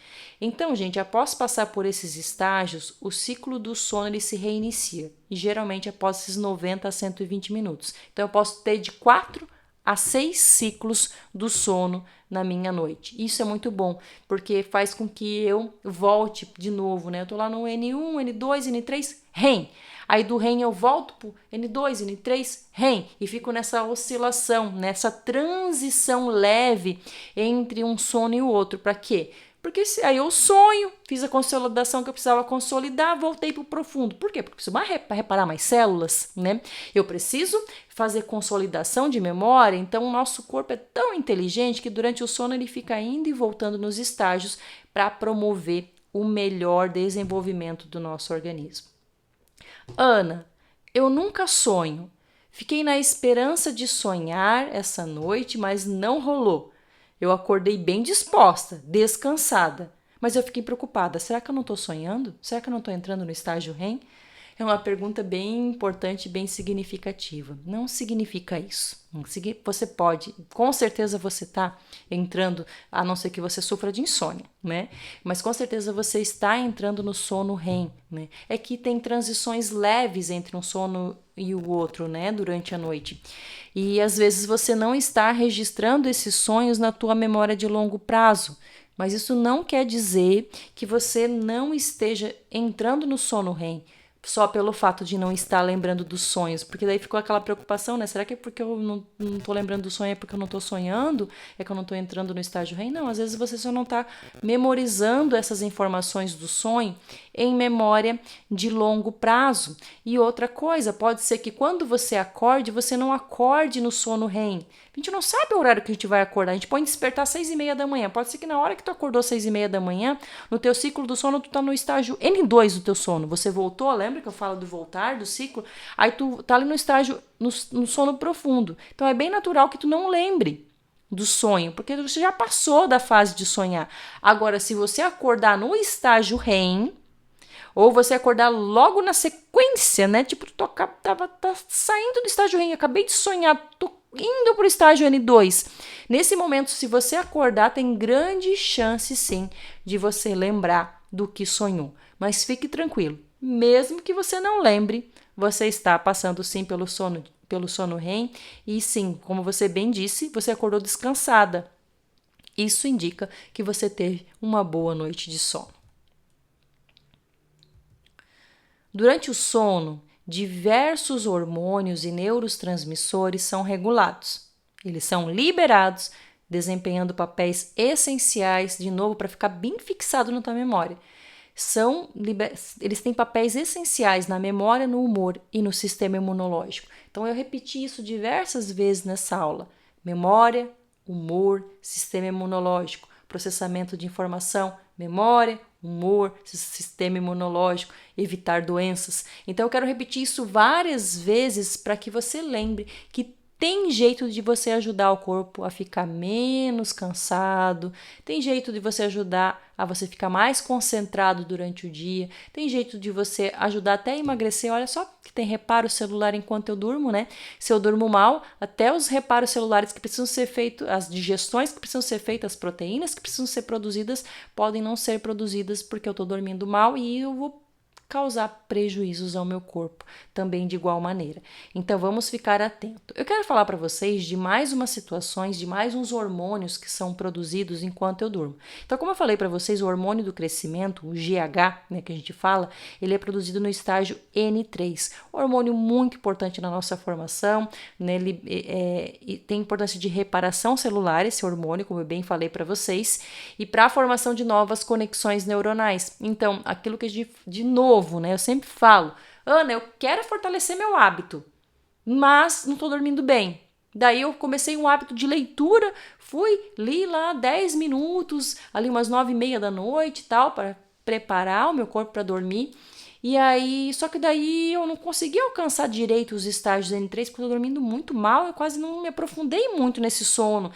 Então, gente, após passar por esses estágios, o ciclo do sono ele se reinicia, e geralmente após esses 90 a 120 minutos. Então, eu posso ter de 4 a 6 ciclos do sono na minha noite. Isso é muito bom, porque faz com que eu volte de novo, né? Eu tô lá no N1, N2, N3, REM. Aí do REM eu volto pro N2, N3, REM. E fico nessa oscilação, nessa transição leve entre um sono e o outro. Para quê? Porque aí eu sonho, fiz a consolidação que eu precisava consolidar, voltei para o profundo. Por quê? Porque eu preciso reparar mais células, né? Eu preciso fazer consolidação de memória, então o nosso corpo é tão inteligente que durante o sono ele fica indo e voltando nos estágios para promover o melhor desenvolvimento do nosso organismo. Ana, eu nunca sonho. Fiquei na esperança de sonhar essa noite, mas não rolou. Eu acordei bem disposta, descansada, mas eu fiquei preocupada. Será que eu não estou sonhando? Será que eu não estou entrando no estágio REM? É uma pergunta bem importante, bem significativa. Não significa isso. Você pode, com certeza você está entrando, a não ser que você sofra de insônia, né? Mas com certeza você está entrando no sono REM, né? É que tem transições leves entre um sono e o outro, né? Durante a noite. E às vezes você não está registrando esses sonhos na tua memória de longo prazo. Mas isso não quer dizer que você não esteja entrando no sono REM só pelo fato de não estar lembrando dos sonhos, porque daí ficou aquela preocupação, né? Será que é porque eu não tô lembrando do sonho, é porque eu não tô sonhando? É que eu não tô entrando no estágio REM? Não, às vezes você só não tá memorizando essas informações do sonho em memória de longo prazo. E outra coisa, pode ser que quando você acorde, você não acorde no sono REM. A gente não sabe o horário que a gente vai acordar. A gente pode despertar às 6h30 da manhã. Pode ser que na hora que tu acordou às 6h30 da manhã, no teu ciclo do sono, tu tá no estágio N2 do teu sono. Você voltou, lembra que eu falo do voltar, do ciclo? Aí tu tá ali no estágio, no sono profundo. Então é bem natural que tu não lembre do sonho, porque você já passou da fase de sonhar. Agora, se você acordar no estágio REM, ou você acordar logo na sequência, né? Tipo, tá saindo do estágio REM, acabei de sonhar, tô indo pro estágio N2. Nesse momento, se você acordar, tem grande chance, sim, de você lembrar do que sonhou. Mas fique tranquilo, mesmo que você não lembre, você está passando, sim, pelo sono REM. E, sim, como você bem disse, você acordou descansada. Isso indica que você teve uma boa noite de sono. Durante o sono, diversos hormônios e neurotransmissores são regulados. Eles são liberados, desempenhando papéis essenciais, de novo, para ficar bem fixado na tua memória. Eles têm papéis essenciais na memória, no humor e no sistema imunológico. Então, eu repeti isso diversas vezes nessa aula. Memória, humor, sistema imunológico, processamento de informação, memória, humor, sistema imunológico, evitar doenças. Então eu quero repetir isso várias vezes para que você lembre que tem jeito de você ajudar o corpo a ficar menos cansado, tem jeito de você ajudar a você ficar mais concentrado durante o dia, tem jeito de você ajudar até a emagrecer. Olha só que tem reparo celular enquanto eu durmo, né? Se eu durmo mal, até os reparos celulares que precisam ser feitos, as digestões que precisam ser feitas, as proteínas que precisam ser produzidas, podem não ser produzidas porque eu estou dormindo mal e eu vou causar prejuízos ao meu corpo também de igual maneira. Então vamos ficar atento. Eu quero falar para vocês de mais umas situações, de mais uns hormônios que são produzidos enquanto eu durmo. Então, como eu falei para vocês, o hormônio do crescimento, o GH, né, que a gente fala, ele é produzido no estágio N3. Hormônio muito importante na nossa formação, né, ele tem importância de reparação celular, esse hormônio, como eu bem falei para vocês, e para a formação de novas conexões neuronais. Então, aquilo que a gente, de novo, né? Eu sempre falo, Ana, eu quero fortalecer meu hábito, mas não estou dormindo bem. Daí eu comecei um hábito de leitura, li lá 10 minutos, ali umas 9:30 da noite e tal, para preparar o meu corpo para dormir. E aí, só que daí eu não consegui alcançar direito os estágios N3, porque eu tô dormindo muito mal, eu quase não me aprofundei muito nesse sono,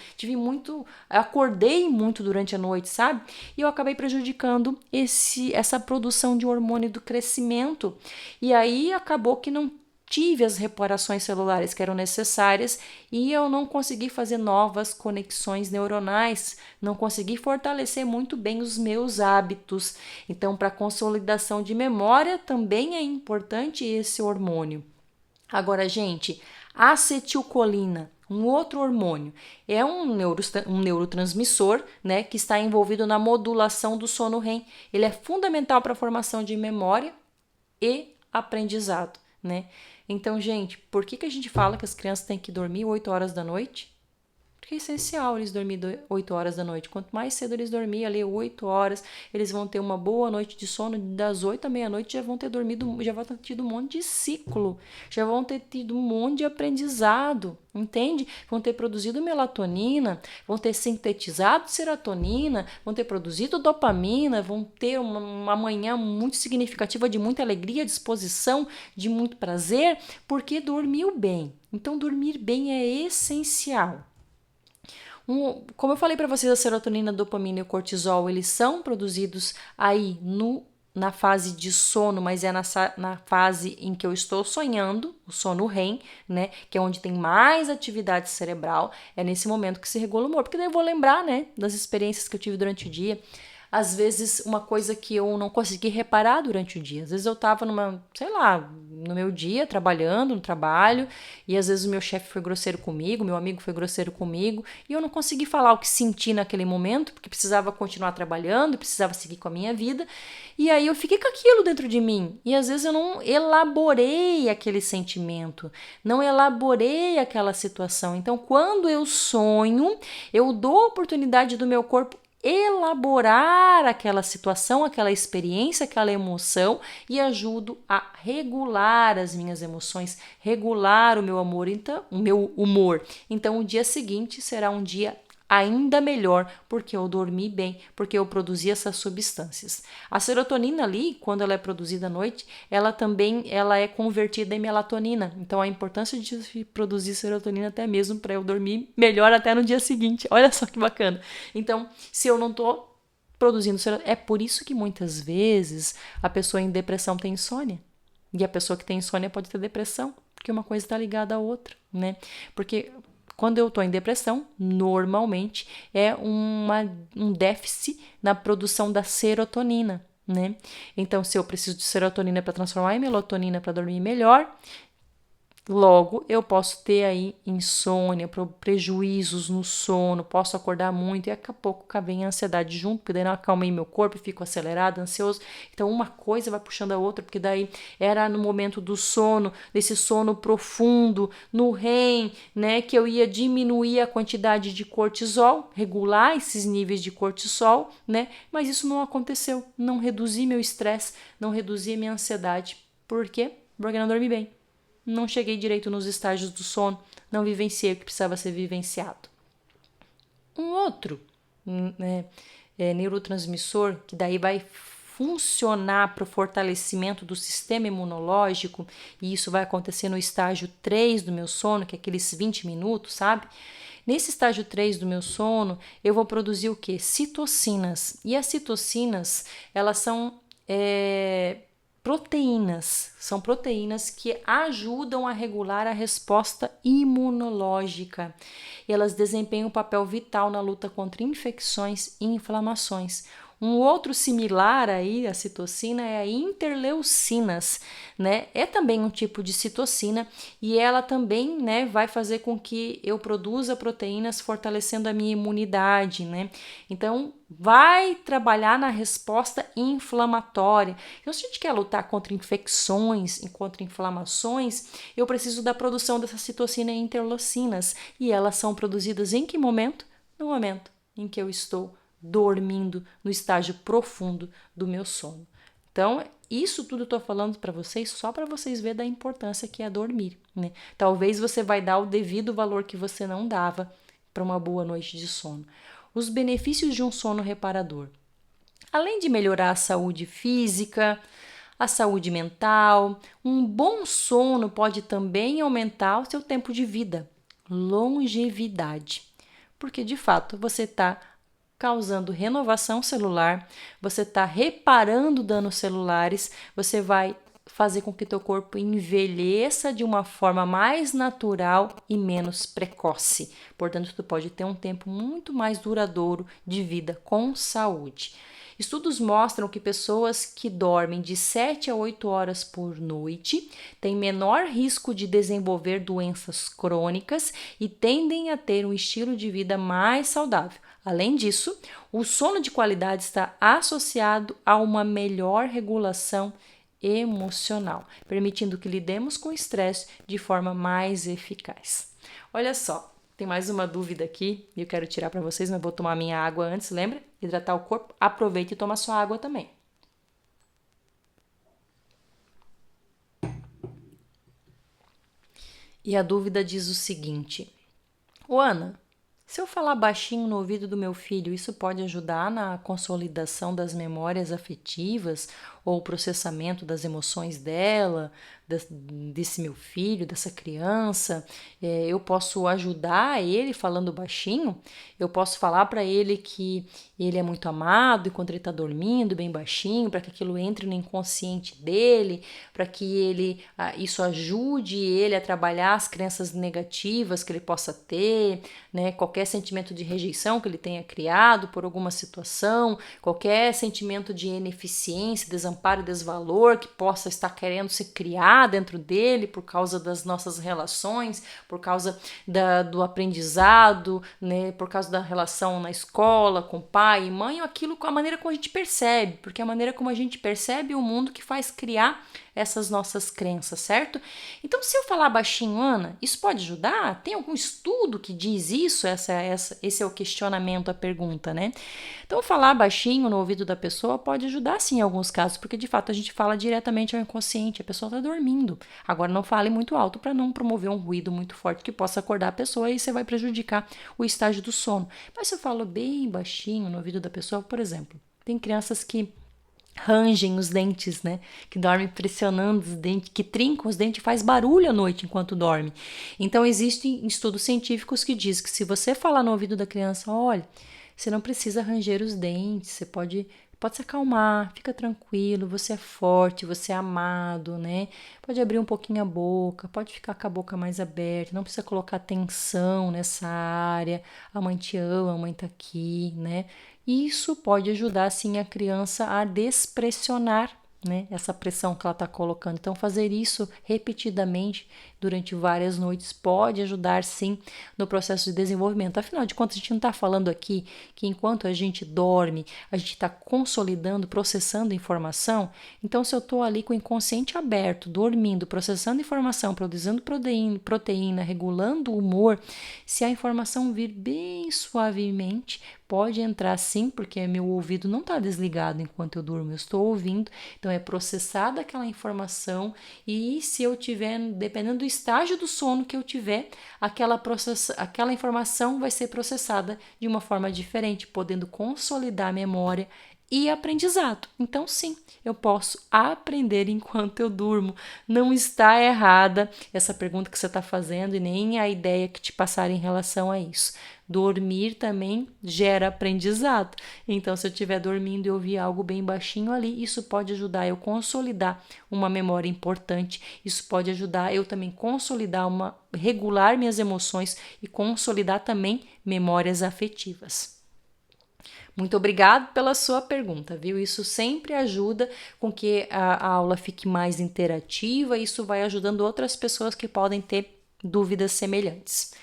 acordei muito durante a noite, sabe? E eu acabei prejudicando essa produção de hormônio do crescimento. E aí acabou que não tive as reparações celulares que eram necessárias e eu não consegui fazer novas conexões neuronais, não consegui fortalecer muito bem os meus hábitos. Então, para consolidação de memória também é importante esse hormônio. Agora, gente, acetilcolina, um outro hormônio, é um neurotransmissor, né, que está envolvido na modulação do sono REM. Ele é fundamental para a formação de memória e aprendizado, né? Então, gente, por que a gente fala que as crianças têm que dormir 8 horas da noite? Porque é essencial eles dormirem 8 horas da noite. Quanto mais cedo eles dormirem ali 8 horas, eles vão ter uma boa noite de sono. Das 8 à meia-noite já vão ter dormido, já vão ter tido um monte de ciclo, já vão ter tido um monte de aprendizado, entende? Vão ter produzido melatonina, vão ter sintetizado serotonina, vão ter produzido dopamina, vão ter uma manhã muito significativa de muita alegria, disposição, de muito prazer, porque dormiu bem. Então, dormir bem é essencial. Como eu falei para vocês, a serotonina, a dopamina e o cortisol, eles são produzidos aí na fase de sono, mas é na fase em que eu estou sonhando, o sono REM, né, que é onde tem mais atividade cerebral, é nesse momento que se regula o humor, porque daí eu vou lembrar, né, das experiências que eu tive durante o dia. Às vezes, uma coisa que eu não consegui reparar durante o dia. Às vezes eu estava no meu dia, trabalhando, no trabalho, e às vezes o meu chefe foi grosseiro comigo, meu amigo foi grosseiro comigo, e eu não consegui falar o que senti naquele momento, porque precisava continuar trabalhando, precisava seguir com a minha vida, e aí eu fiquei com aquilo dentro de mim. E às vezes eu não elaborei aquele sentimento, não elaborei aquela situação. Então, quando eu sonho, eu dou a oportunidade do meu corpo elaborar aquela situação, aquela experiência, aquela emoção e ajudo a regular as minhas emoções, regular o meu humor. Então, o dia seguinte será um dia ainda melhor, porque eu dormi bem, porque eu produzi essas substâncias. A serotonina ali, quando ela é produzida à noite, ela é convertida em melatonina. Então, a importância de produzir serotonina até mesmo para eu dormir melhor até no dia seguinte. Olha só que bacana. Então, se eu não estou produzindo serotonina, é por isso que muitas vezes a pessoa em depressão tem insônia. E a pessoa que tem insônia pode ter depressão, porque uma coisa está ligada à outra, né? Porque quando eu estou em depressão, normalmente é um déficit na produção da serotonina, né? Então, se eu preciso de serotonina para transformar em melatonina para dormir melhor, logo eu posso ter aí insônia, prejuízos no sono, posso acordar muito e daqui a pouco vem a ansiedade junto, porque daí não acalmei meu corpo, fico acelerado, ansioso. Então uma coisa vai puxando a outra, porque daí era no momento do sono, desse sono profundo, no REM, né, que eu ia diminuir a quantidade de cortisol, regular esses níveis de cortisol, né? Mas isso não aconteceu, não reduzi meu estresse, não reduzi minha ansiedade. Por quê? Porque não dormi bem. Não cheguei direito nos estágios do sono, não vivenciei o que precisava ser vivenciado. Um outro neurotransmissor que daí vai funcionar para o fortalecimento do sistema imunológico, e isso vai acontecer no estágio 3 do meu sono, que é aqueles 20 minutos, sabe? Nesse estágio 3 do meu sono, eu vou produzir o quê? Citocinas. E as citocinas, elas são proteínas, são proteínas que ajudam a regular a resposta imunológica. E elas desempenham um papel vital na luta contra infecções e inflamações. Um outro similar aí à citocina é a interleucinas, né? É também um tipo de citocina e ela também, né, vai fazer com que eu produza proteínas fortalecendo a minha imunidade, né? Então, vai trabalhar na resposta inflamatória. Então, se a gente quer lutar contra infecções e contra inflamações, eu preciso da produção dessa citocina e interleucinas. E elas são produzidas em que momento? No momento em que eu estou dormindo no estágio profundo do meu sono. Então, isso tudo eu estou falando para vocês só para vocês verem da importância que é dormir, né? Talvez você vai dar o devido valor que você não dava para uma boa noite de sono. Os benefícios de um sono reparador. Além de melhorar a saúde física, a saúde mental, um bom sono pode também aumentar o seu tempo de vida, longevidade, porque de fato você está causando renovação celular, você está reparando danos celulares, você vai fazer com que teu corpo envelheça de uma forma mais natural e menos precoce. Portanto, tu pode ter um tempo muito mais duradouro de vida com saúde. Estudos mostram que pessoas que dormem de 7 a 8 horas por noite têm menor risco de desenvolver doenças crônicas e tendem a ter um estilo de vida mais saudável. Além disso, o sono de qualidade está associado a uma melhor regulação emocional, permitindo que lidemos com o estresse de forma mais eficaz. Olha só, tem mais uma dúvida aqui e eu quero tirar para vocês, mas vou tomar minha água antes, lembra? Hidratar o corpo, aproveite e toma sua água também. E a dúvida diz o seguinte: Ana, se eu falar baixinho no ouvido do meu filho, isso pode ajudar na consolidação das memórias afetivas ou processamento das emoções dela, desse meu filho, dessa criança? Eu posso ajudar ele falando baixinho? Eu posso falar para ele que ele é muito amado enquanto ele está dormindo bem baixinho, para que aquilo entre no inconsciente dele, para que isso ajude ele a trabalhar as crenças negativas que ele possa ter, né? Qualquer sentimento de rejeição que ele tenha criado por alguma situação, qualquer sentimento de ineficiência, desamparo e desvalor que possa estar querendo se criar dentro dele por causa das nossas relações, por causa do aprendizado, né? Por causa da relação na escola, com pai e mãe, ou aquilo com a maneira como a gente percebe, porque é a maneira como a gente percebe o mundo que faz criar essas nossas crenças, certo? Então, se eu falar baixinho, Ana, isso pode ajudar? Tem algum estudo que diz isso? Esse é o questionamento, a pergunta, né? Então, falar baixinho no ouvido da pessoa pode ajudar sim em alguns casos, porque de fato a gente fala diretamente ao inconsciente, a pessoa está dormindo. Agora, não fale muito alto para não promover um ruído muito forte que possa acordar a pessoa e você vai prejudicar o estágio do sono. Mas se eu falo bem baixinho no ouvido da pessoa, por exemplo, tem crianças que rangem os dentes, né? Que dormem pressionando os dentes, que trincam os dentes e faz barulho à noite enquanto dorme. Então, existem estudos científicos que dizem que se você falar no ouvido da criança, olha, você não precisa ranger os dentes, você pode se acalmar, fica tranquilo, você é forte, você é amado, né? Pode abrir um pouquinho a boca, pode ficar com a boca mais aberta, não precisa colocar tensão nessa área, a mãe te ama, a mãe tá aqui, né? Isso pode ajudar, sim, a criança a despressionar, né, essa pressão que ela está colocando. Então, fazer isso repetidamente durante várias noites pode ajudar, sim, no processo de desenvolvimento. Afinal de contas, a gente não está falando aqui que enquanto a gente dorme, a gente está consolidando, processando informação. Então, se eu estou ali com o inconsciente aberto, dormindo, processando informação, produzindo proteína, regulando o humor, se a informação vir bem suavemente, pode entrar sim, porque meu ouvido não está desligado enquanto eu durmo, eu estou ouvindo, então é processada aquela informação e se eu tiver, dependendo do estágio do sono que eu tiver, aquela informação vai ser processada de uma forma diferente, podendo consolidar a memória e aprendizado. Então, sim, eu posso aprender enquanto eu durmo. Não está errada essa pergunta que você está fazendo e nem a ideia que te passaram em relação a isso. Dormir também gera aprendizado. Então, se eu estiver dormindo e ouvir algo bem baixinho ali, isso pode ajudar eu consolidar uma memória importante. Isso pode ajudar eu também consolidar regular minhas emoções e consolidar também memórias afetivas. Muito obrigado pela sua pergunta, viu? Isso sempre ajuda com que a aula fique mais interativa e isso vai ajudando outras pessoas que podem ter dúvidas semelhantes.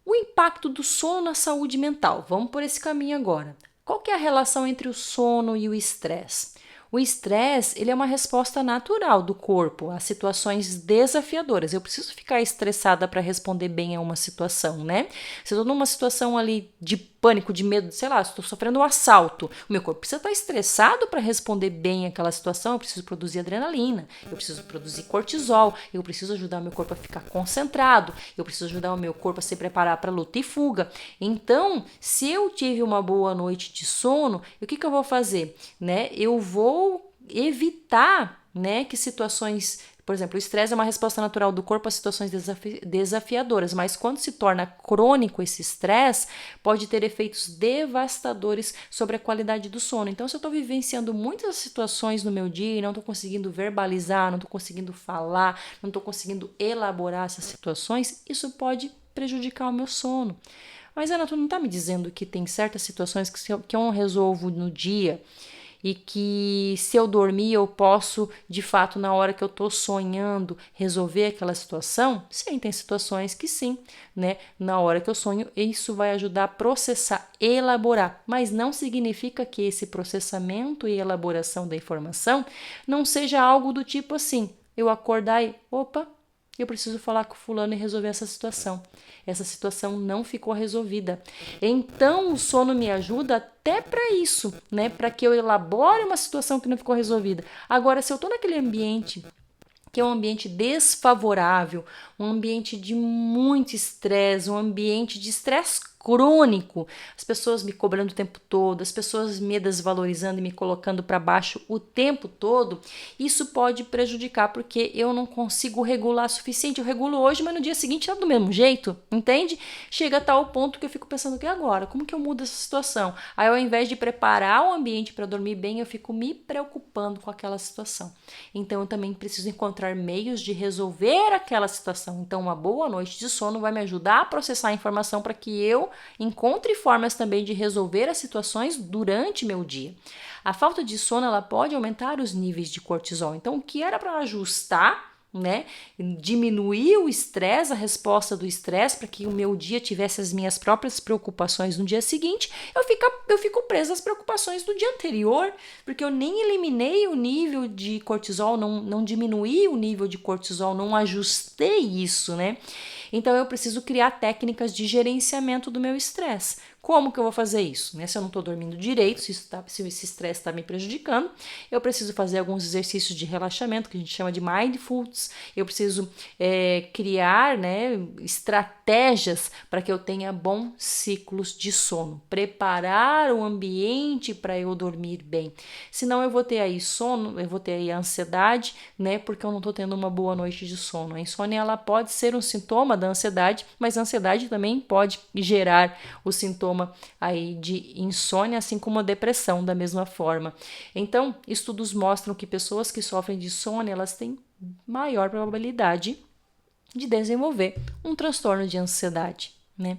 O impacto do sono na saúde mental. Vamos por esse caminho agora. Qual que é a relação entre o sono e o estresse? O estresse, ele é uma resposta natural do corpo a situações desafiadoras. Eu preciso ficar estressada para responder bem a uma situação, né? Se eu estou numa situação ali de pânico, de medo, sei lá, estou sofrendo um assalto, o meu corpo precisa estar estressado para responder bem àquela situação, eu preciso produzir adrenalina, eu preciso produzir cortisol, eu preciso ajudar o meu corpo a ficar concentrado, eu preciso ajudar o meu corpo a se preparar para luta e fuga. Então, se eu tive uma boa noite de sono, o que eu vou fazer? Né? Eu vou evitar, né, que situações, por exemplo, o estresse é uma resposta natural do corpo a situações desafiadoras, mas quando se torna crônico esse estresse, pode ter efeitos devastadores sobre a qualidade do sono. Então, se eu estou vivenciando muitas situações no meu dia e não estou conseguindo verbalizar, não estou conseguindo falar, não estou conseguindo elaborar essas situações, isso pode prejudicar o meu sono. Mas, Ana, tu não está me dizendo que tem certas situações que eu não resolvo no dia e que se eu dormir eu posso, de fato, na hora que eu estou sonhando, resolver aquela situação? Sim, tem situações que sim, né? Na hora que eu sonho, isso vai ajudar a processar, elaborar, mas não significa que esse processamento e elaboração da informação não seja algo do tipo assim, eu acordar e, opa, eu preciso falar com o fulano e resolver essa situação. Essa situação não ficou resolvida. Então, o sono me ajuda até para isso, né? Para que eu elabore uma situação que não ficou resolvida. Agora, se eu estou naquele ambiente que é um ambiente desfavorável, um ambiente de muito estresse, um ambiente de estresse crônico, as pessoas me cobrando o tempo todo, as pessoas me desvalorizando e me colocando para baixo o tempo todo, isso pode prejudicar porque eu não consigo regular o suficiente. Eu regulo hoje, mas no dia seguinte tá do mesmo jeito, entende? Chega a tal ponto que eu fico pensando que agora, como que eu mudo essa situação? Aí ao invés de preparar o ambiente para dormir bem, eu fico me preocupando com aquela situação. Então eu também preciso encontrar meios de resolver aquela situação. Então uma boa noite de sono vai me ajudar a processar a informação para que eu encontre formas também de resolver as situações durante meu dia. A falta de sono ela pode aumentar os níveis de cortisol. Então, o que era para ajustar, né? Diminuir o estresse, a resposta do estresse, para que o meu dia tivesse as minhas próprias preocupações no dia seguinte, eu fico presa às preocupações do dia anterior, porque eu nem eliminei o nível de cortisol, não diminuí o nível de cortisol, não ajustei isso, né? Então eu preciso criar técnicas de gerenciamento do meu estresse. Como que eu vou fazer isso? Né? Se eu não estou dormindo direito, se esse estresse está me prejudicando, eu preciso fazer alguns exercícios de relaxamento, que a gente chama de mindfulness. Eu preciso criar, né, estratégias para que eu tenha bons ciclos de sono. Preparar o ambiente para eu dormir bem. Senão eu vou ter aí sono, eu vou ter aí ansiedade, né, porque eu não estou tendo uma boa noite de sono. A insônia ela pode ser um sintoma da ansiedade, mas a ansiedade também pode gerar o sintoma aí de insônia, assim como a depressão da mesma forma. Então, estudos mostram que pessoas que sofrem de insônia, elas têm maior probabilidade de desenvolver um transtorno de ansiedade, né?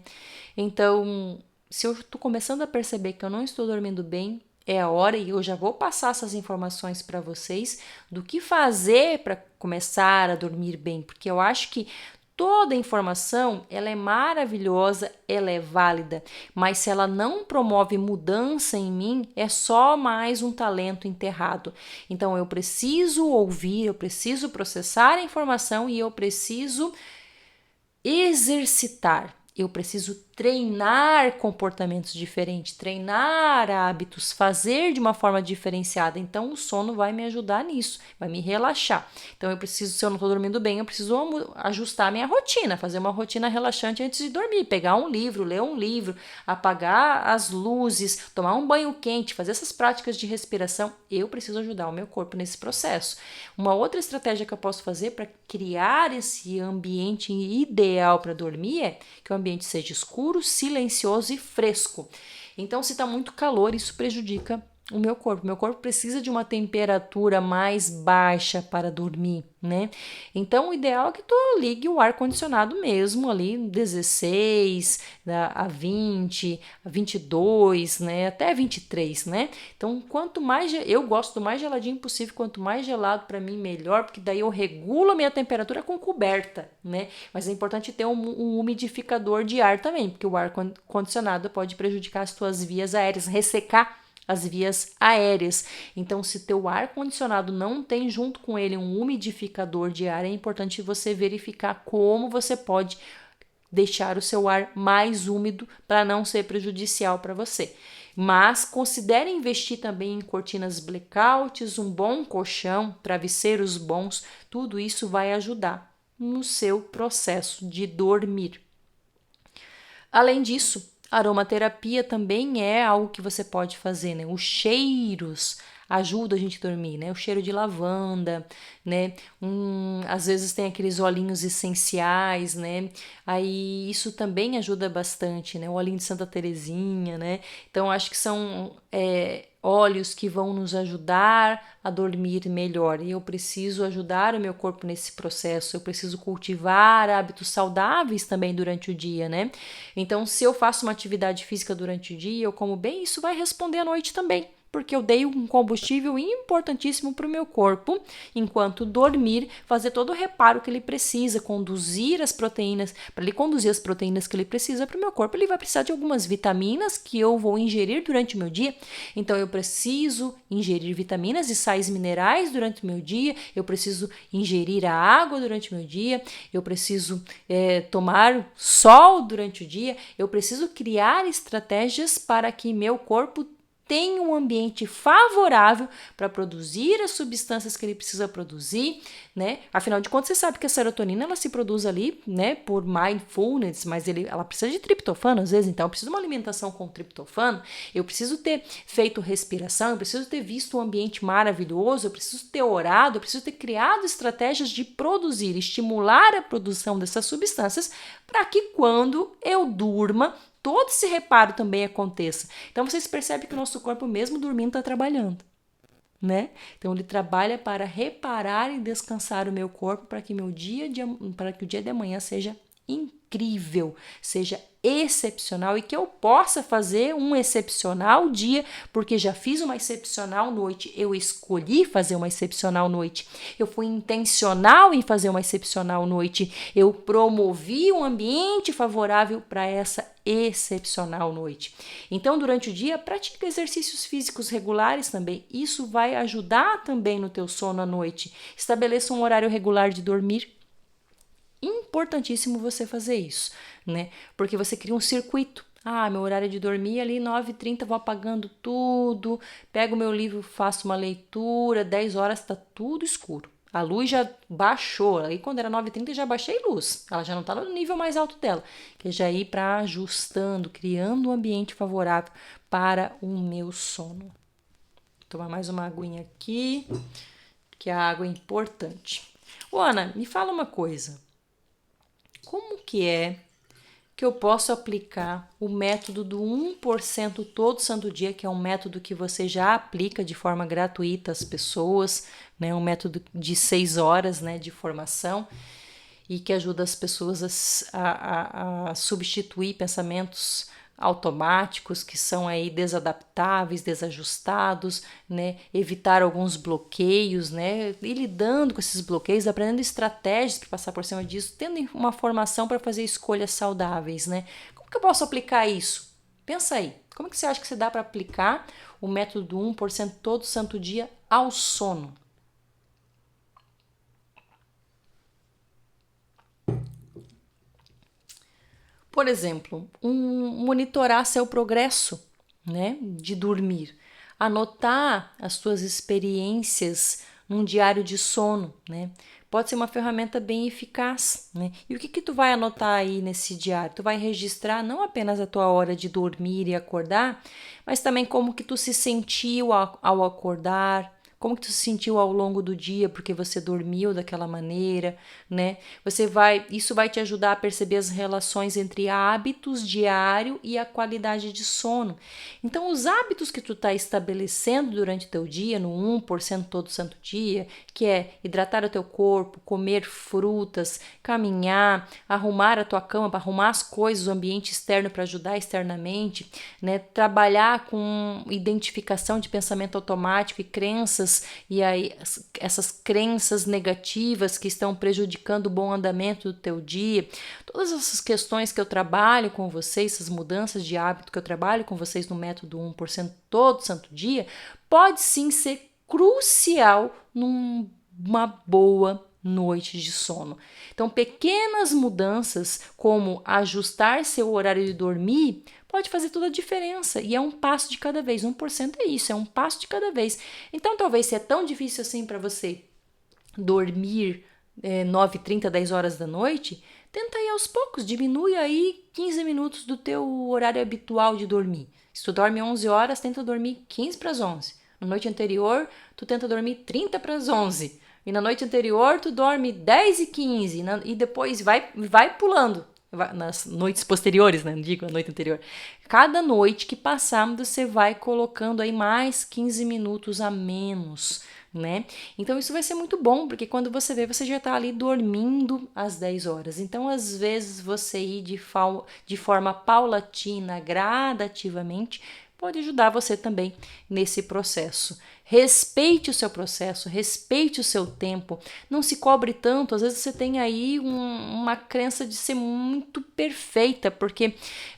Então, se eu estou começando a perceber que eu não estou dormindo bem, é a hora, e eu já vou passar essas informações para vocês do que fazer para começar a dormir bem, porque eu acho que toda informação, ela é maravilhosa, ela é válida, mas se ela não promove mudança em mim, é só mais um talento enterrado. Então eu preciso ouvir, eu preciso processar a informação e eu preciso exercitar. Eu preciso treinar comportamentos diferentes, treinar hábitos, fazer de uma forma diferenciada. Então, o sono vai me ajudar nisso, vai me relaxar. Então, eu preciso, se eu não estou dormindo bem, eu preciso ajustar a minha rotina, fazer uma rotina relaxante antes de dormir, pegar um livro, ler um livro, apagar as luzes, tomar um banho quente, fazer essas práticas de respiração. Eu preciso ajudar o meu corpo nesse processo. Uma outra estratégia que eu posso fazer para criar esse ambiente ideal para dormir é que o ambiente seja escuro, silencioso e fresco. Então, se está muito calor, isso prejudica o meu corpo. Meu corpo precisa de uma temperatura mais baixa para dormir, né? Então, o ideal é que tu ligue o ar-condicionado mesmo ali, 16 a 20, a 22, né? Até 23, né? Então, quanto mais... Eu gosto do mais geladinho possível, quanto mais gelado para mim, melhor, porque daí eu regulo a minha temperatura com coberta, né? Mas é importante ter um umidificador de ar também, porque o ar-condicionado pode prejudicar as tuas vias aéreas, ressecar as vias aéreas. Então, se teu ar-condicionado não tem junto com ele um umidificador de ar, é importante você verificar como você pode deixar o seu ar mais úmido para não ser prejudicial para você. Mas considere investir também em cortinas blackouts, um bom colchão, travesseiros bons, tudo isso vai ajudar no seu processo de dormir. Além disso, aromaterapia também é algo que você pode fazer, né? Os cheiros ajudam a gente a dormir, né? O cheiro de lavanda, né? Às vezes tem aqueles olhinhos essenciais, né? Aí isso também ajuda bastante, né? O olhinho de Santa Terezinha, né? Então acho que são óleos que vão nos ajudar a dormir melhor. E eu preciso ajudar o meu corpo nesse processo. Eu preciso cultivar hábitos saudáveis também durante o dia, né? Então, se eu faço uma atividade física durante o dia, eu como bem, isso vai responder à noite também, porque eu dei um combustível importantíssimo para o meu corpo, enquanto dormir, fazer todo o reparo que ele precisa, conduzir as proteínas, para ele conduzir as proteínas que ele precisa para o meu corpo, ele vai precisar de algumas vitaminas que eu vou ingerir durante o meu dia. Então, eu preciso ingerir vitaminas e sais minerais durante o meu dia, eu preciso ingerir a água durante o meu dia, eu preciso tomar sol durante o dia, eu preciso criar estratégias para que meu corpo tem um ambiente favorável para produzir as substâncias que ele precisa produzir, né? Afinal de contas, você sabe que a serotonina ela se produz ali, né, por mindfulness, mas ela precisa de triptofano às vezes, então eu preciso de uma alimentação com triptofano, eu preciso ter feito respiração, eu preciso ter visto um ambiente maravilhoso, eu preciso ter orado, eu preciso ter criado estratégias de produzir, estimular a produção dessas substâncias para que quando eu durma, todo esse reparo também aconteça. Então, vocês percebem que o nosso corpo, mesmo dormindo, está trabalhando, né? Então, ele trabalha para reparar e descansar o meu corpo para que para que o dia de amanhã seja incrível, seja excepcional e que eu possa fazer um excepcional dia, porque já fiz uma excepcional noite, eu escolhi fazer uma excepcional noite, eu fui intencional em fazer uma excepcional noite, eu promovi um ambiente favorável para essa excepcional noite. Então, durante o dia, pratique exercícios físicos regulares também. Isso vai ajudar também no teu sono à noite. Estabeleça um horário regular de dormir. Importantíssimo você fazer isso, né? Porque você cria um circuito. Ah, meu horário de dormir ali 9h30, vou apagando tudo, pego meu livro, faço uma leitura, 10 horas tá tudo escuro. A luz já baixou, aí quando era 9h30 já baixei luz, ela já não tá no nível mais alto dela, que é já ir para ajustando, criando um ambiente favorável para o meu sono. Vou tomar mais uma aguinha aqui, que a água é importante. Ô, Ana, me fala uma coisa. Como que é que eu posso aplicar o método do 1% todo santo dia, que é um método que você já aplica de forma gratuita às pessoas, né? Um método de 6 horas, né, de formação e que ajuda as pessoas a substituir pensamentos automáticos que são aí desadaptáveis, desajustados, né? Evitar alguns bloqueios, né? E lidando com esses bloqueios, aprendendo estratégias para passar por cima disso, tendo uma formação para fazer escolhas saudáveis, né? Como que eu posso aplicar isso? Pensa aí, como que você acha que você dá para aplicar o método do 1% todo santo dia ao sono? Por exemplo, monitorar seu progresso, né, de dormir, anotar as suas experiências num diário de sono, né? Pode ser uma ferramenta bem eficaz, né? E o que tu vai anotar aí nesse diário? Tu vai registrar não apenas a tua hora de dormir e acordar, mas também como que tu se sentiu ao acordar, como que tu se sentiu ao longo do dia porque você dormiu daquela maneira, né? Isso vai te ajudar a perceber as relações entre hábitos diário e a qualidade de sono. Então, os hábitos que tu está estabelecendo durante o teu dia, no 1% todo santo dia, que é hidratar o teu corpo, comer frutas, caminhar, arrumar a tua cama, para arrumar as coisas, o ambiente externo para ajudar externamente, né? Trabalhar com identificação de pensamento automático e crenças, e aí essas crenças negativas que estão prejudicando o bom andamento do teu dia, todas essas questões que eu trabalho com vocês, essas mudanças de hábito que eu trabalho com vocês no método 1% todo santo dia, pode sim ser crucial numa boa noite de sono. Então, pequenas mudanças como ajustar seu horário de dormir pode fazer toda a diferença e é um passo de cada vez. 1% é isso, é um passo de cada vez. Então, talvez se é tão difícil assim para você dormir 9h30, 10 horas da noite, tenta ir aos poucos, diminui aí 15 minutos do teu horário habitual de dormir. Se tu dorme 11 horas, tenta dormir 15 para as 11. Na noite anterior, tu tenta dormir 30 para as 11. E na noite anterior, tu dorme 10h15 e depois vai pulando. Nas noites posteriores, né? Não digo a noite anterior. Cada noite que passar, você vai colocando aí mais 15 minutos a menos, né? Então isso vai ser muito bom, porque quando você vê, você já tá ali dormindo às 10 horas. Então, às vezes, você ir de forma paulatina, gradativamente, pode ajudar você também nesse processo. Respeite o seu processo, respeite o seu tempo, não se cobre tanto. Às vezes você tem aí uma crença de ser muito perfeita, porque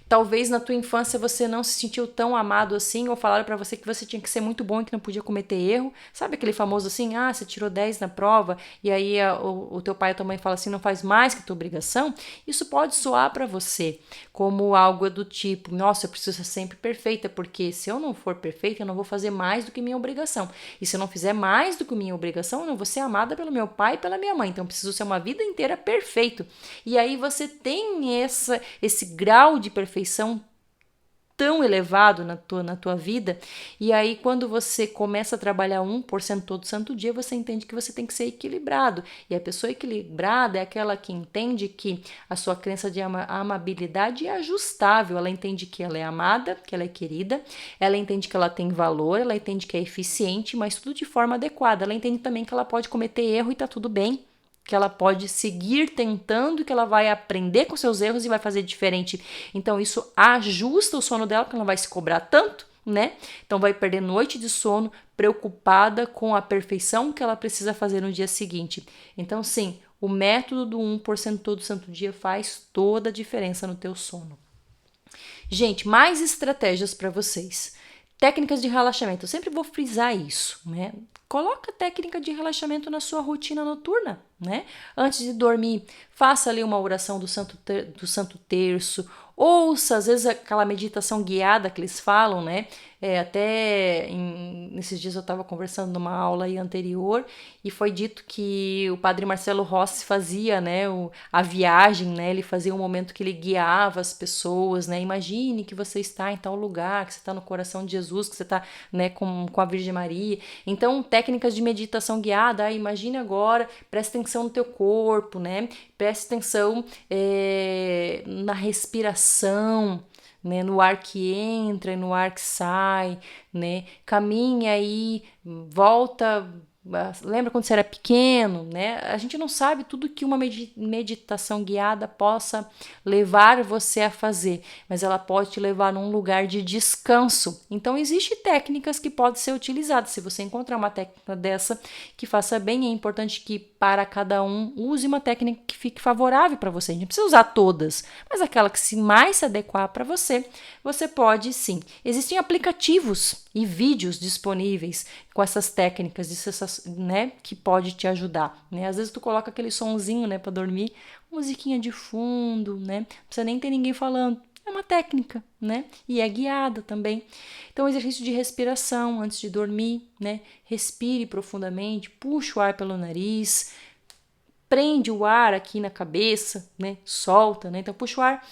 talvez na tua infância você não se sentiu tão amado assim, ou falaram para você que você tinha que ser muito bom e que não podia cometer erro. Sabe aquele famoso assim, você tirou 10 na prova, e aí o teu pai e a tua mãe falam assim, não faz mais que a tua obrigação? Isso pode soar para você como algo do tipo, nossa, eu preciso ser sempre perfeita, porque se eu não for perfeita, eu não vou fazer mais do que minha obrigação. E se eu não fizer mais do que minha obrigação, eu não vou ser amada pelo meu pai e pela minha mãe. Então, eu preciso ser uma vida inteira perfeito. E aí você tem esse grau de perfeição tão elevado na tua vida, e aí quando você começa a trabalhar 1% todo santo dia, você entende que você tem que ser equilibrado, e a pessoa equilibrada é aquela que entende que a sua crença de amabilidade é ajustável, ela entende que ela é amada, que ela é querida, ela entende que ela tem valor, ela entende que é eficiente, mas tudo de forma adequada, ela entende também que ela pode cometer erro e tá tudo bem, que ela pode seguir tentando, que ela vai aprender com seus erros e vai fazer diferente. Então, isso ajusta o sono dela, porque ela não vai se cobrar tanto, né? Então, vai perder noite de sono preocupada com a perfeição que ela precisa fazer no dia seguinte. Então, sim, o método do 1% todo santo dia faz toda a diferença no teu sono. Gente, mais estratégias para vocês. Técnicas de relaxamento. Eu sempre vou frisar isso, né? Coloca técnica de relaxamento na sua rotina noturna, né? Antes de dormir, faça ali uma oração do Santo Terço, ouça, às vezes, aquela meditação guiada que eles falam, né? Nesses dias eu estava conversando numa aula aí anterior e foi dito que o padre Marcelo Rossi fazia, né, a viagem, né? Ele fazia um momento que ele guiava as pessoas, né? Imagine que você está em tal lugar, que você está no coração de Jesus, que você está, né, com a Virgem Maria. Então, técnicas de meditação guiada, imagine agora, preste atenção no teu corpo, né? Preste atenção na respiração, né, no ar que entra e no ar que sai, né? Caminha aí, volta. Lembra quando você era pequeno, né? A gente não sabe tudo que uma meditação guiada possa levar você a fazer, mas ela pode te levar num lugar de descanso. Então, existem técnicas que podem ser utilizadas. Se você encontrar uma técnica dessa que faça bem, é importante que para cada um use uma técnica que fique favorável para você. A gente não precisa usar todas, mas aquela que mais se adequar para você, você pode sim. Existem aplicativos e vídeos disponíveis com essas técnicas, né, que pode te ajudar, né? Às vezes tu coloca aquele sonzinho, né, para dormir, musiquinha de fundo, né? Não precisa nem ter ninguém falando. É uma técnica, né? E é guiada também. Então, exercício de respiração antes de dormir, né? Respire profundamente, puxa o ar pelo nariz, prende o ar aqui na cabeça, né? Solta, né? Então, puxa o ar.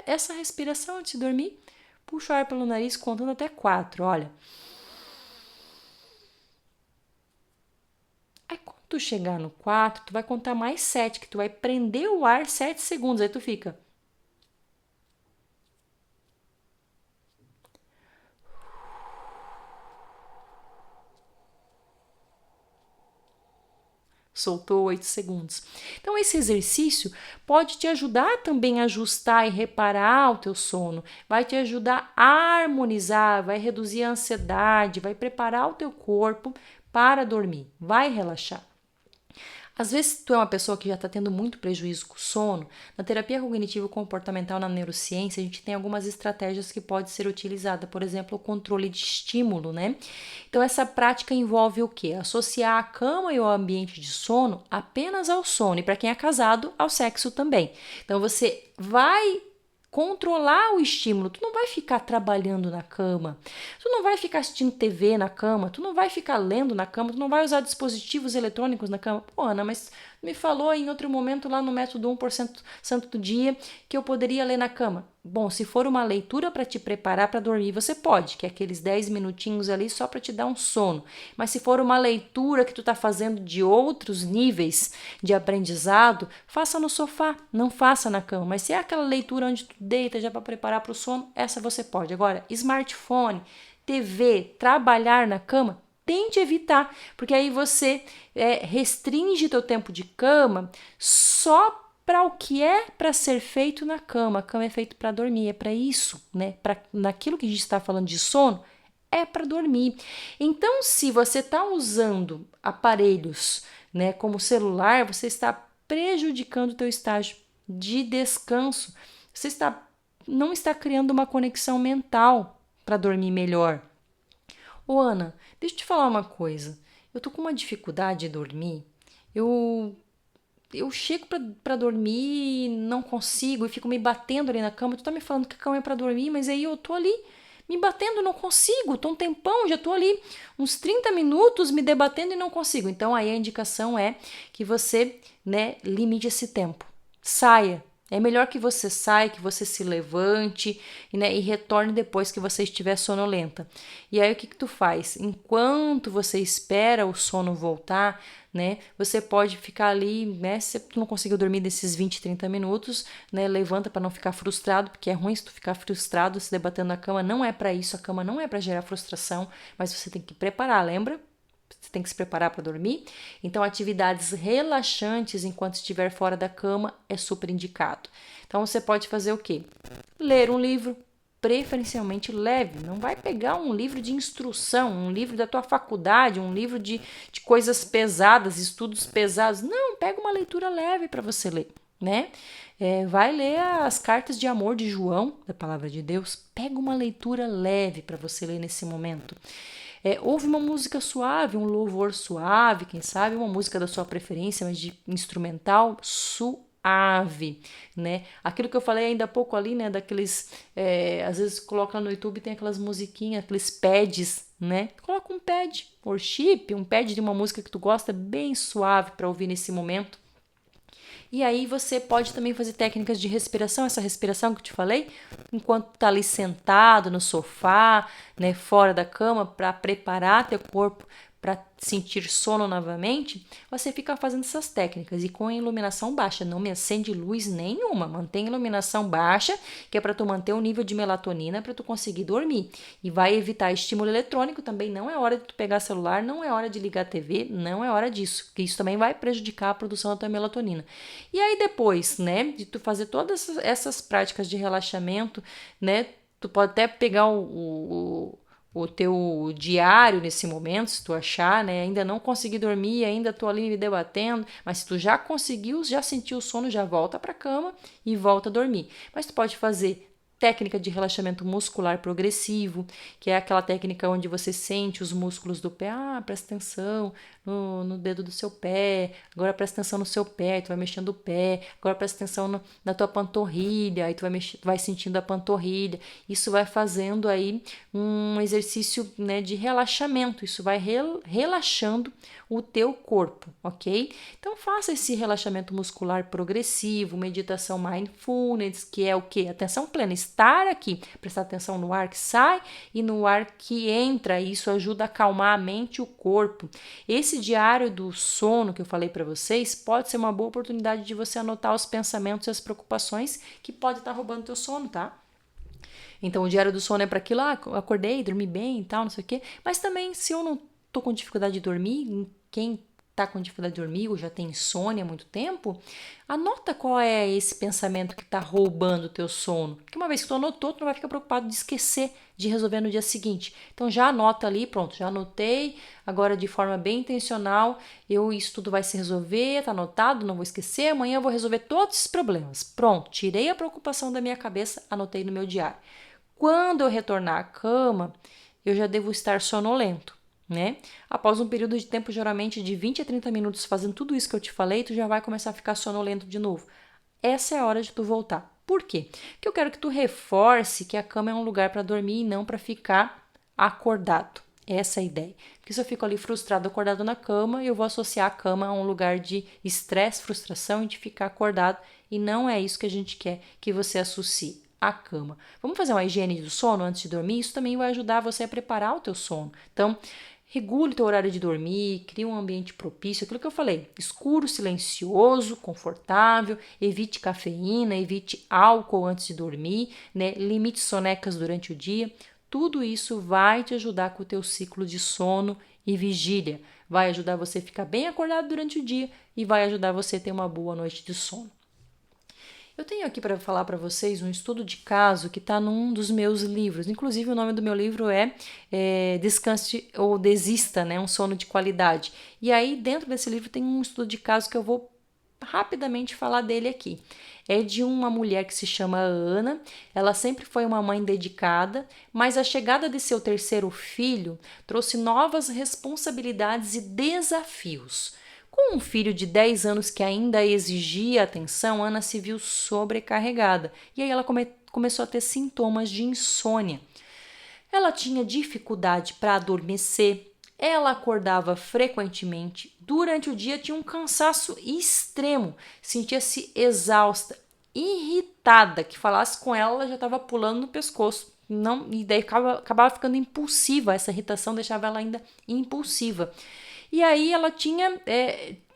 Essa respiração antes de dormir, puxa o ar pelo nariz contando até 4, olha. Aí quando tu chegar no 4, tu vai contar mais 7, que tu vai prender o ar 7 segundos, aí tu fica. Soltou 8 segundos. Então, esse exercício pode te ajudar também a ajustar e reparar o teu sono. Vai te ajudar a harmonizar, vai reduzir a ansiedade, vai preparar o teu corpo para dormir, vai relaxar. Às vezes, tu é uma pessoa que já está tendo muito prejuízo com o sono. Na terapia cognitivo-comportamental, na neurociência, a gente tem algumas estratégias que podem ser utilizadas. Por exemplo, o controle de estímulo, né? Então, essa prática envolve o quê? Associar a cama e o ambiente de sono apenas ao sono. E para quem é casado, ao sexo também. Então, você vai controlar o estímulo. Tu não vai ficar trabalhando na cama, tu não vai ficar assistindo TV na cama, tu não vai ficar lendo na cama, tu não vai usar dispositivos eletrônicos na cama. Pô, Ana, mas me falou em outro momento lá no método 1% santo do dia que eu poderia ler na cama. Bom, se for uma leitura para te preparar para dormir, você pode, que é aqueles 10 minutinhos ali só para te dar um sono. Mas se for uma leitura que tu está fazendo de outros níveis de aprendizado, faça no sofá, não faça na cama. Mas se é aquela leitura onde tu deita já para preparar para o sono, essa você pode. Agora, smartphone, TV, trabalhar na cama, tente evitar, porque aí você restringe teu tempo de cama só para o que é para ser feito na cama. A cama é feita para dormir, é para isso, né? Naquilo que a gente está falando de sono, é para dormir. Então, se você está usando aparelhos, né, como celular, você está prejudicando o teu estágio de descanso. Você não está criando uma conexão mental para dormir melhor. Ô, Ana, deixa eu te falar uma coisa. Eu tô com uma dificuldade de dormir. Eu chego pra dormir e não consigo e fico me batendo ali na cama. Tu tá me falando que a cama é pra dormir, mas aí eu tô ali me batendo, não consigo. Tô um tempão, já tô ali uns 30 minutos me debatendo e não consigo. Então aí a indicação é que você, né, limite esse tempo. Saia É melhor que você saia, que você se levante, né, e retorne depois que você estiver sonolenta. E aí o que tu faz? Enquanto você espera o sono voltar, né, você pode ficar ali, né, se tu não conseguiu dormir desses 20, 30 minutos, né, levanta para não ficar frustrado, porque é ruim se tu ficar frustrado se debatendo na cama, não é para isso, a cama não é para gerar frustração, mas você tem que preparar, lembra? Você tem que se preparar para dormir. Então, atividades relaxantes enquanto estiver fora da cama é super indicado. Então, você pode fazer o quê? Ler um livro, preferencialmente leve. Não vai pegar um livro de instrução, um livro da tua faculdade, um livro de coisas pesadas, estudos pesados. Não, pega uma leitura leve para você ler, né? Vai ler as cartas de amor de João, da palavra de Deus. Pega uma leitura leve para você ler nesse momento. Ouve uma música suave, um louvor suave, quem sabe uma música da sua preferência, mas de instrumental suave, né? Aquilo que eu falei ainda há pouco ali, né? Daqueles, às vezes coloca no YouTube, tem aquelas musiquinhas, aqueles pads, né? Coloca um pad, worship, um pad de uma música que tu gosta, bem suave para ouvir nesse momento. E aí você pode também fazer técnicas de respiração, essa respiração que eu te falei, enquanto tá ali sentado no sofá, né, fora da cama, para preparar teu corpo para sentir sono novamente, você fica fazendo essas técnicas e com a iluminação baixa, não me acende luz nenhuma, mantém a iluminação baixa, que é para tu manter o nível de melatonina para tu conseguir dormir. E vai evitar estímulo eletrônico, também não é hora de tu pegar celular, não é hora de ligar a TV, não é hora disso, que isso também vai prejudicar a produção da tua melatonina. E aí depois, né, de tu fazer todas essas práticas de relaxamento, né, tu pode até pegar o teu diário nesse momento, se tu achar, né? Ainda não consegui dormir, ainda tô ali me debatendo, mas se tu já conseguiu, já sentiu o sono, já volta para a cama e volta a dormir. Mas tu pode fazer técnica de relaxamento muscular progressivo, que é aquela técnica onde você sente os músculos do pé. Presta atenção no dedo do seu pé, agora presta atenção no seu pé, tu vai mexendo o pé, agora presta atenção na tua panturrilha, aí tu vai sentindo a panturrilha. Isso vai fazendo aí um exercício, né, de relaxamento, isso vai relaxando o teu corpo, ok? Então faça esse relaxamento muscular progressivo, meditação mindfulness, que é o quê? Atenção plena, estar aqui, prestar atenção no ar que sai e no ar que entra, isso ajuda a acalmar a mente e o corpo. Esse diário do sono que eu falei para vocês pode ser uma boa oportunidade de você anotar os pensamentos e as preocupações que pode estar roubando teu sono, tá? Então, o diário do sono é para aquilo, acordei, dormi bem e tal, não sei o quê. Mas também, se eu não tô com dificuldade de dormir, quem tá com dificuldade de dormir ou já tem insônia há muito tempo, anota qual é esse pensamento que tá roubando o teu sono. Porque uma vez que tu anotou, tu não vai ficar preocupado de esquecer de resolver no dia seguinte. Então, já anota ali, pronto, já anotei, agora de forma bem intencional, isso tudo vai se resolver, tá anotado, não vou esquecer, amanhã eu vou resolver todos esses problemas. Pronto, tirei a preocupação da minha cabeça, anotei no meu diário. Quando eu retornar à cama, eu já devo estar sonolento, né? Após um período de tempo, geralmente de 20 a 30 minutos, fazendo tudo isso que eu te falei, tu já vai começar a ficar sonolento de novo. Essa é a hora de tu voltar. Por quê? Porque eu quero que tu reforce que a cama é um lugar para dormir e não para ficar acordado. Essa é a ideia. Porque se eu fico ali frustrado, acordado na cama, eu vou associar a cama a um lugar de estresse, frustração e de ficar acordado. E não é isso que a gente quer que você associe a cama. Vamos fazer uma higiene do sono antes de dormir? Isso também vai ajudar você a preparar o teu sono. Então, regule o teu horário de dormir, crie um ambiente propício, aquilo que eu falei, escuro, silencioso, confortável, evite cafeína, evite álcool antes de dormir, né? Limite sonecas durante o dia. Tudo isso vai te ajudar com o teu ciclo de sono e vigília. Vai ajudar você a ficar bem acordado durante o dia e vai ajudar você a ter uma boa noite de sono. Eu tenho aqui para falar para vocês um estudo de caso que está num dos meus livros. Inclusive, o nome do meu livro é Descanse ou Desista, né? Um sono de qualidade. E aí, dentro desse livro, tem um estudo de caso que eu vou rapidamente falar dele aqui. É de uma mulher que se chama Ana. Ela sempre foi uma mãe dedicada, mas a chegada de seu terceiro filho trouxe novas responsabilidades e desafios. Com um filho de 10 anos que ainda exigia atenção, Ana se viu sobrecarregada e aí ela começou a ter sintomas de insônia. Ela tinha dificuldade para adormecer, ela acordava frequentemente, durante o dia tinha um cansaço extremo, sentia-se exausta irritada, que falasse com ela, ela já estava pulando no pescoço. Não, e daí acabava ficando impulsiva, essa irritação deixava ela ainda impulsiva. E aí ela tinha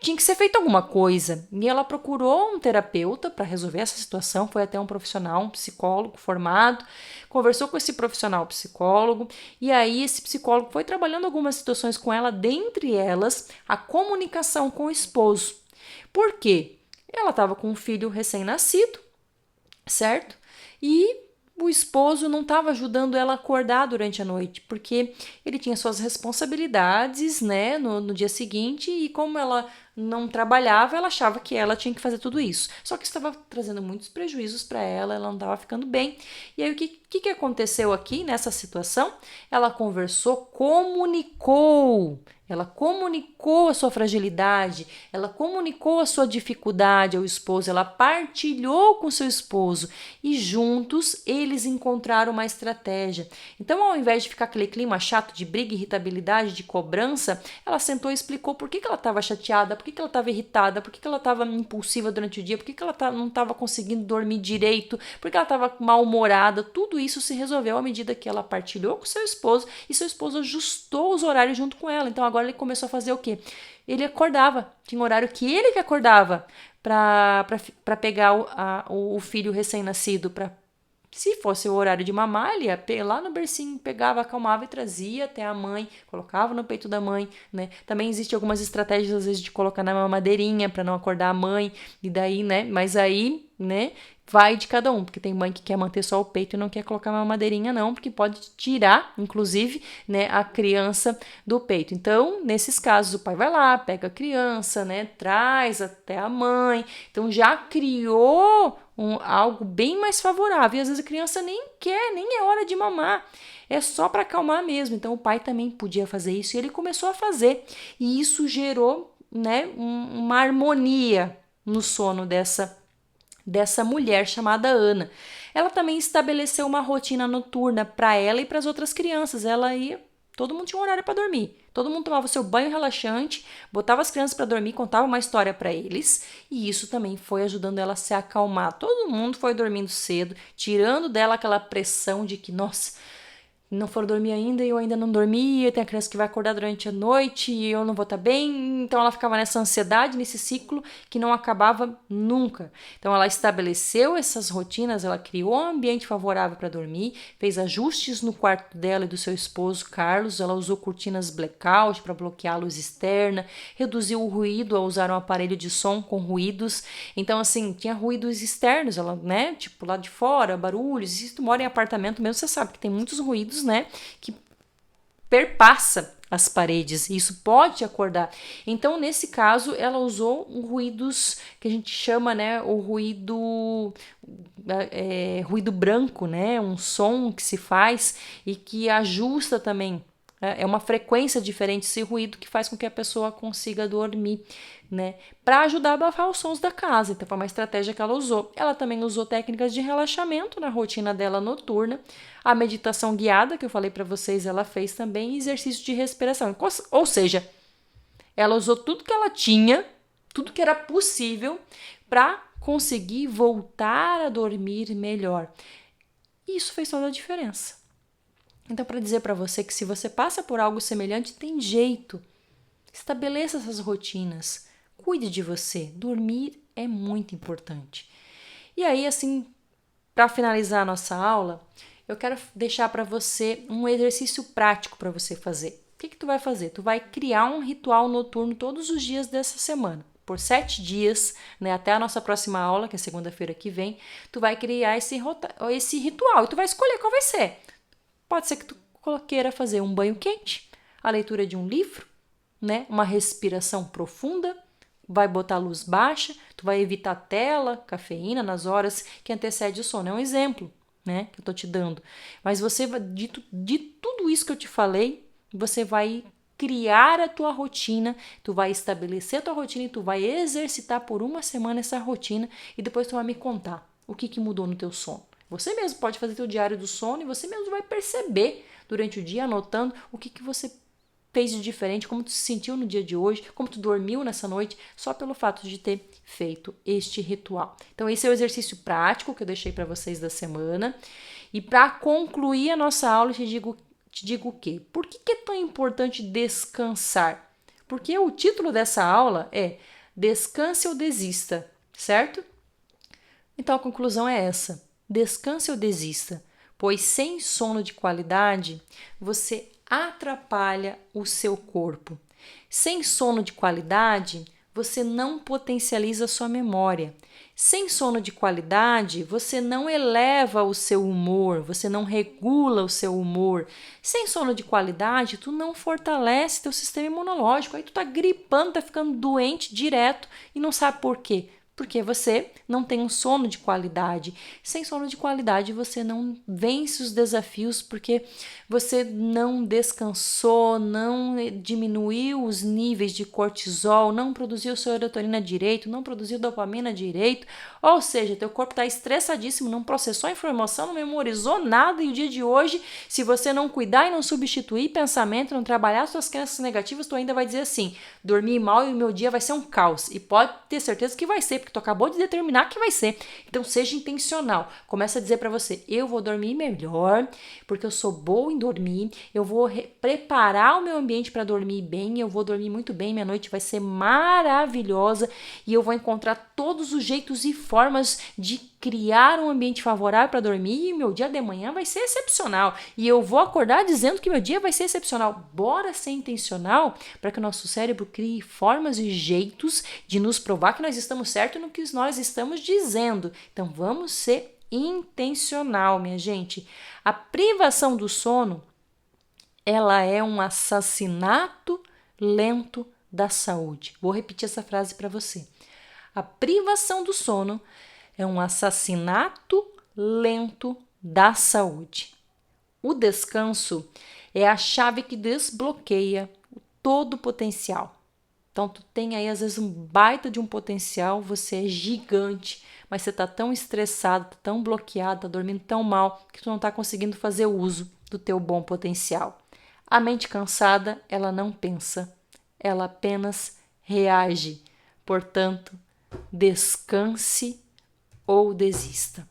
que ser feita alguma coisa. E ela procurou um terapeuta para resolver essa situação, foi até um profissional, um psicólogo formado, conversou com esse profissional psicólogo, e aí esse psicólogo foi trabalhando algumas situações com ela, dentre elas a comunicação com o esposo. Por quê? Ela estava com um filho recém-nascido, certo? E o esposo não estava ajudando ela a acordar durante a noite, porque ele tinha suas responsabilidades, né, no dia seguinte, e como ela não trabalhava, ela achava que ela tinha que fazer tudo isso. Só que estava trazendo muitos prejuízos para ela não estava ficando bem. E aí o que aconteceu aqui nessa situação? Ela conversou, comunicou a sua fragilidade, ela comunicou a sua dificuldade ao esposo, ela partilhou com seu esposo e juntos eles encontraram uma estratégia. Então, ao invés de ficar aquele clima chato de briga, irritabilidade, de cobrança, ela sentou e explicou por que ela estava chateada, por que ela estava irritada, por que ela estava impulsiva durante o dia, por que ela não estava conseguindo dormir direito, por que ela estava mal-humorada. Tudo isso se resolveu à medida que ela partilhou com seu esposo e seu esposo ajustou os horários junto com ela. Então, agora ele começou a fazer o quê? Ele acordava, tinha um horário que ele que acordava para pegar o filho recém-nascido, se fosse o horário de mamar, ele ia lá no bercinho, pegava, acalmava e trazia até a mãe, colocava no peito da mãe, né? Também existem algumas estratégias, às vezes, de colocar na mamadeirinha para não acordar a mãe, e daí, né? Mas aí, né? Vai de cada um, porque tem mãe que quer manter só o peito e não quer colocar uma madeirinha não, porque pode tirar, inclusive, né, a criança do peito. Então, nesses casos, o pai vai lá, pega a criança, né, traz até a mãe. Então, já criou algo bem mais favorável. E às vezes a criança nem quer, nem é hora de mamar. É só para acalmar mesmo. Então, o pai também podia fazer isso e ele começou a fazer. E isso gerou, né, uma harmonia no sono dessa mulher chamada Ana. Ela também estabeleceu uma rotina noturna para ela e para as outras crianças. Ela ia, todo mundo tinha um horário para dormir. Todo mundo tomava seu banho relaxante, botava as crianças para dormir, contava uma história para eles, e isso também foi ajudando ela a se acalmar. Todo mundo foi dormindo cedo, tirando dela aquela pressão de que, nossa, não foram dormir ainda e eu ainda não dormi, tem a criança que vai acordar durante a noite e eu não vou estar bem. Então ela ficava nessa ansiedade, nesse ciclo que não acabava nunca. Então ela estabeleceu essas rotinas, ela criou um ambiente favorável para dormir, fez ajustes no quarto dela e do seu esposo Carlos, ela usou cortinas blackout para bloquear a luz externa, reduziu o ruído ao usar um aparelho de som com ruídos. Então assim, tinha ruídos externos, ela, né, tipo lá de fora, barulhos. Se tu mora em apartamento mesmo, você sabe que tem muitos ruídos, né, que perpassa as paredes, e isso pode te acordar. Então, nesse caso, ela usou ruídos que a gente chama, né, o ruído branco, né, um som que se faz e que ajusta também. É uma frequência diferente esse ruído que faz com que a pessoa consiga dormir, né? Para ajudar a abafar os sons da casa. Então, foi uma estratégia que ela usou. Ela também usou técnicas de relaxamento na rotina dela noturna. A meditação guiada, que eu falei para vocês, ela fez também, e exercício de respiração. Ou seja, ela usou tudo que ela tinha, tudo que era possível para conseguir voltar a dormir melhor. E isso fez toda a diferença. Então, para dizer para você que se você passa por algo semelhante, tem jeito. Estabeleça essas rotinas. Cuide de você. Dormir é muito importante. E aí, assim, para finalizar a nossa aula, eu quero deixar para você um exercício prático para você fazer. O que tu vai fazer? Tu vai criar um ritual noturno todos os dias dessa semana. Por 7 dias, né, até a nossa próxima aula, que é segunda-feira que vem, tu vai criar esse ritual e tu vai escolher qual vai ser. Pode ser que tu queira fazer um banho quente, a leitura de um livro, né? Uma respiração profunda, vai botar a luz baixa, tu vai evitar tela, cafeína nas horas que antecede o sono. É um exemplo, né, que eu tô te dando. Mas você, de tudo isso que eu te falei, você vai criar a tua rotina, tu vai estabelecer a tua rotina e tu vai exercitar por uma semana essa rotina e depois tu vai me contar o que mudou no teu sono. Você mesmo pode fazer teu diário do sono e você mesmo vai perceber durante o dia, anotando o que você fez de diferente, como tu se sentiu no dia de hoje, como tu dormiu nessa noite, só pelo fato de ter feito este ritual. Então esse é o exercício prático que eu deixei para vocês da semana. E para concluir a nossa aula, eu te digo o quê? Por que é tão importante descansar? Porque o título dessa aula é Descanse ou Desista, certo? Então a conclusão é essa: descanse ou desista, pois sem sono de qualidade você atrapalha o seu corpo. Sem sono de qualidade, você não potencializa a sua memória. Sem sono de qualidade, você não eleva o seu humor, você não regula o seu humor. Sem sono de qualidade, tu não fortalece teu sistema imunológico. Aí tu tá gripando, tá ficando doente direto e não sabe por quê. Porque você não tem um sono de qualidade. Sem sono de qualidade, você não vence os desafios porque você não descansou, não diminuiu os níveis de cortisol, não produziu serotonina direito, não produziu dopamina direito. Ou seja, teu corpo está estressadíssimo, não processou a informação, não memorizou nada. E o dia de hoje, se você não cuidar e não substituir pensamento, não trabalhar suas crenças negativas, tu ainda vai dizer assim: dormi mal e o meu dia vai ser um caos. E pode ter certeza que vai ser, porque tu acabou de determinar que vai ser. Então seja intencional. Começa a dizer para você: eu vou dormir melhor, porque eu sou boa em dormir. Eu vou preparar o meu ambiente para dormir bem. Eu vou dormir muito bem. Minha noite vai ser maravilhosa e eu vou encontrar todos os jeitos e formas de criar um ambiente favorável para dormir, e meu dia de manhã vai ser excepcional. E eu vou acordar dizendo que meu dia vai ser excepcional. Bora ser intencional para que o nosso cérebro crie formas e jeitos de nos provar que nós estamos certos no que nós estamos dizendo. Então vamos ser intencional, minha gente. A privação do sono, ela é um assassinato lento da saúde. Vou repetir essa frase para você. A privação do sono é um assassinato lento da saúde. O descanso é a chave que desbloqueia todo o potencial. Então, tu tem aí, às vezes, um baita de um potencial, você é gigante, mas você está tão estressado, tá tão bloqueado, tá dormindo tão mal, que tu não está conseguindo fazer uso do teu bom potencial. A mente cansada, ela não pensa, ela apenas reage. Portanto, descanse ou desista.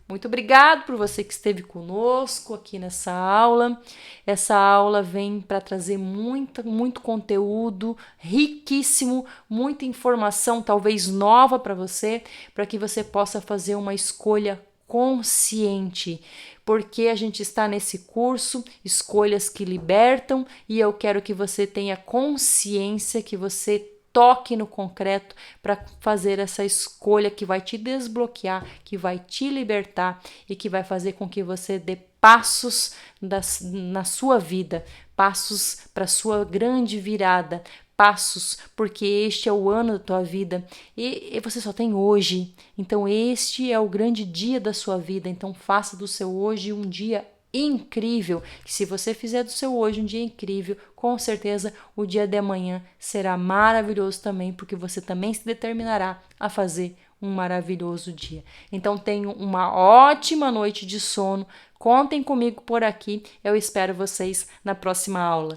Muito obrigado por você que esteve conosco aqui nessa aula. Essa aula vem para trazer muito conteúdo riquíssimo, muita informação talvez nova para você, para que você possa fazer uma escolha consciente. Porque a gente está nesse curso Escolhas que Libertam e eu quero que você tenha consciência, que você toque no concreto para fazer essa escolha que vai te desbloquear, que vai te libertar e que vai fazer com que você dê passos na sua vida, passos para sua grande virada, passos porque este é o ano da tua vida e você só tem hoje. Então este é o grande dia da sua vida, então faça do seu hoje um dia incrível, que se você fizer do seu hoje um dia incrível, com certeza o dia de amanhã será maravilhoso também, porque você também se determinará a fazer um maravilhoso dia. Então tenham uma ótima noite de sono, contem comigo por aqui, eu espero vocês na próxima aula.